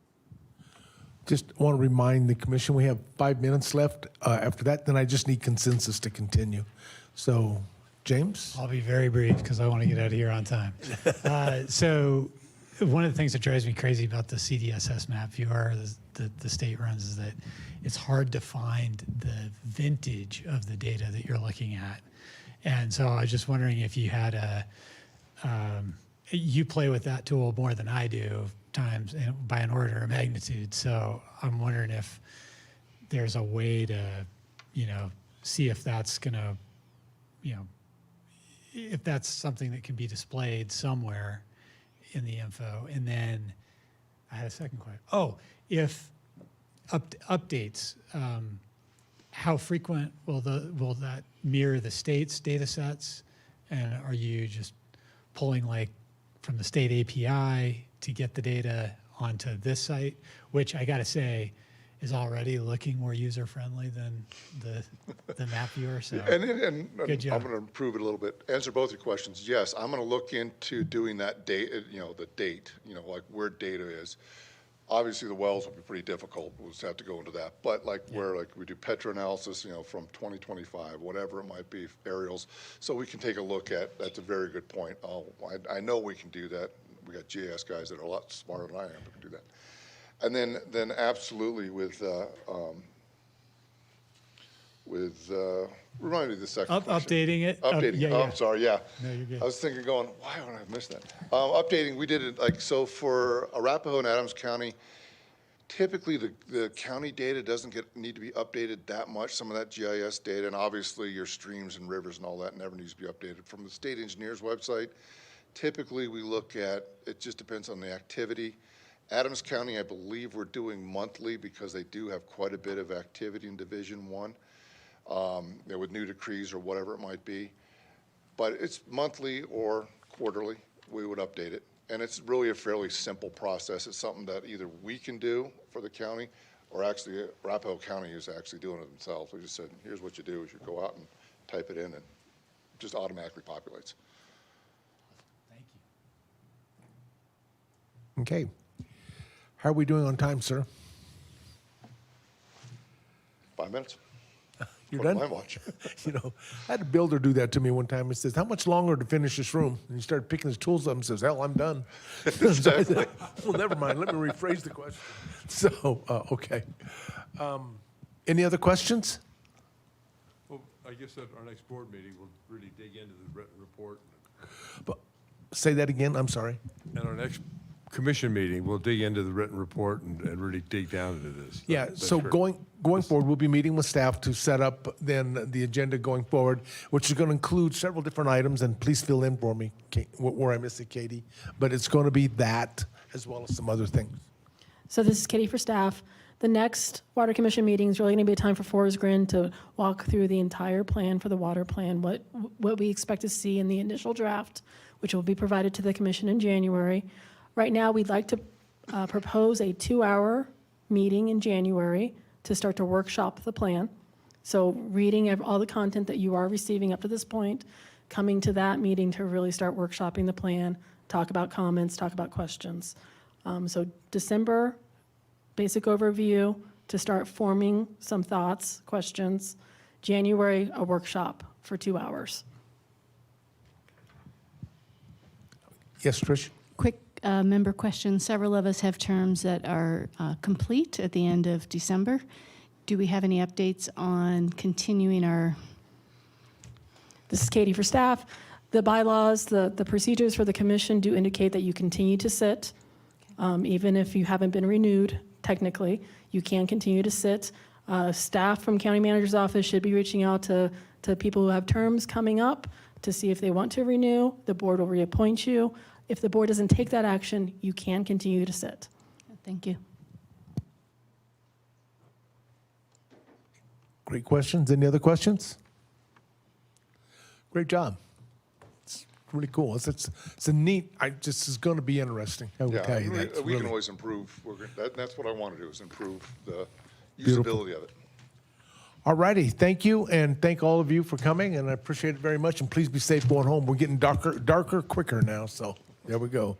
Speaker 1: Just want to remind the commission, we have 5 minutes left. After that, then I just need consensus to continue. So, James?
Speaker 8: I'll be very brief because I want to get out of here on time. So one of the things that drives me crazy about the CDSS map viewer that the state runs is that it's hard to find the vintage of the data that you're looking at. And so I was just wondering if you had you play with that tool more than I do times by an order of magnitude. So I'm wondering if there's a way to, see if that's going to, if that's something that can be displayed somewhere in the info. And then I had a second question. Oh, if updates, how frequent will that mirror the state's data sets? And are you just pulling from the state API to get the data onto this site, which I got to say is already looking more user-friendly than the map viewer. So
Speaker 11: And
Speaker 8: good job.
Speaker 11: I'm going to improve it a little bit. Answer both your questions. Yes, I'm going to look into doing that date, the date, like where data is. Obviously, the wells will be pretty difficult. We'll just have to go into that. But where we do Petra analysis, from 2025, whatever it might be, aerials, so we can take a look at. That's a very good point. I know we can do that. We got GIS guys that are a lot smarter than I am who can do that. And then absolutely with with, remind me of the second question.
Speaker 8: Updating it?
Speaker 11: Updating,
Speaker 8: Yeah,
Speaker 11: oh,
Speaker 8: yeah.
Speaker 11: I'm sorry, yeah.
Speaker 8: No, you're good.
Speaker 11: I was thinking going, why would I have missed that? Updating, we did it like, so for Arapahoe and Adams County, typically the county data doesn't need to be updated that much, some of that GIS data, and obviously your streams and rivers and all that never needs to be updated. From the state engineer's website, typically we look at, it just depends on the activity. Adams County, I believe we're doing monthly because they do have quite a bit of activity in Division 1. With new decrees or whatever it might be. But it's monthly or quarterly, we would update it. And it's really a fairly simple process. It's something that either we can do for the county, or actually Arapahoe County is actually doing it themselves. We just said, here's what you do, is you go out and type it in, and it just automatically populates.
Speaker 8: Thank you.
Speaker 1: Okay. How are we doing on time, sir?
Speaker 11: 5 minutes.
Speaker 1: You're
Speaker 11: What am
Speaker 1: done?
Speaker 11: I watching?
Speaker 1: You know, I had a builder do that to me one time. He says, how much longer to finish this room? And he started picking his tools up and says, hell, I'm done. So I said, well, never mind. Let me rephrase the question. So, okay. Any other questions?
Speaker 2: Well, I guess at our next board meeting, we'll really dig into the written report.
Speaker 1: Say that again. I'm sorry.
Speaker 2: At our next commission meeting, we'll dig into the written report and really dig down into this.
Speaker 1: Yeah,
Speaker 2: That's
Speaker 1: so
Speaker 2: true.
Speaker 1: going forward, we'll be meeting with staff to set up then the agenda going forward, which is going to include several different items, and please fill in for me where I miss it, Katie. But it's going to be that as well as some other things.
Speaker 7: So this is Katie for staff. The next Water Commission meeting is really going to be a time for Forrest Grin to walk through the entire plan for the water plan, what we expect to see in the initial draft, which will be provided to the commission in January. Right now, we'd like to propose a 2-hour meeting in January to start to workshop the plan. So reading all the content that you are receiving up to this point, coming to that meeting to really start workshopping the plan, talk about comments, talk about questions. So December, basic overview to start forming some thoughts, questions. January, a workshop for 2 hours.
Speaker 1: Yes, Trish?
Speaker 6: Quick member question. Several of us have terms that are complete at the end of December. Do we have any updates on continuing our?
Speaker 7: This is Katie for staff. The bylaws, the procedures for the commission do indicate that you continue to sit. Even if you haven't been renewed, technically, you can continue to sit. Staff from county manager's office should be reaching out to people who have terms coming up to see if they want to renew. The board will reappoint you. If the board doesn't take that action, you can continue to sit.
Speaker 6: Thank you.
Speaker 1: Great questions. Any other questions? Great job. It's really cool. It's a neat, this is going to be interesting. I will
Speaker 11: Yeah,
Speaker 1: tell you that. It's
Speaker 11: we can
Speaker 1: really-
Speaker 11: always improve. That's what I want to do, is improve the
Speaker 1: Beautiful.
Speaker 11: usability of it.
Speaker 1: All righty. Thank you, and thank all of you for coming, and I appreciate it very much. And please be safe going home. We're getting darker quicker now, so there we go.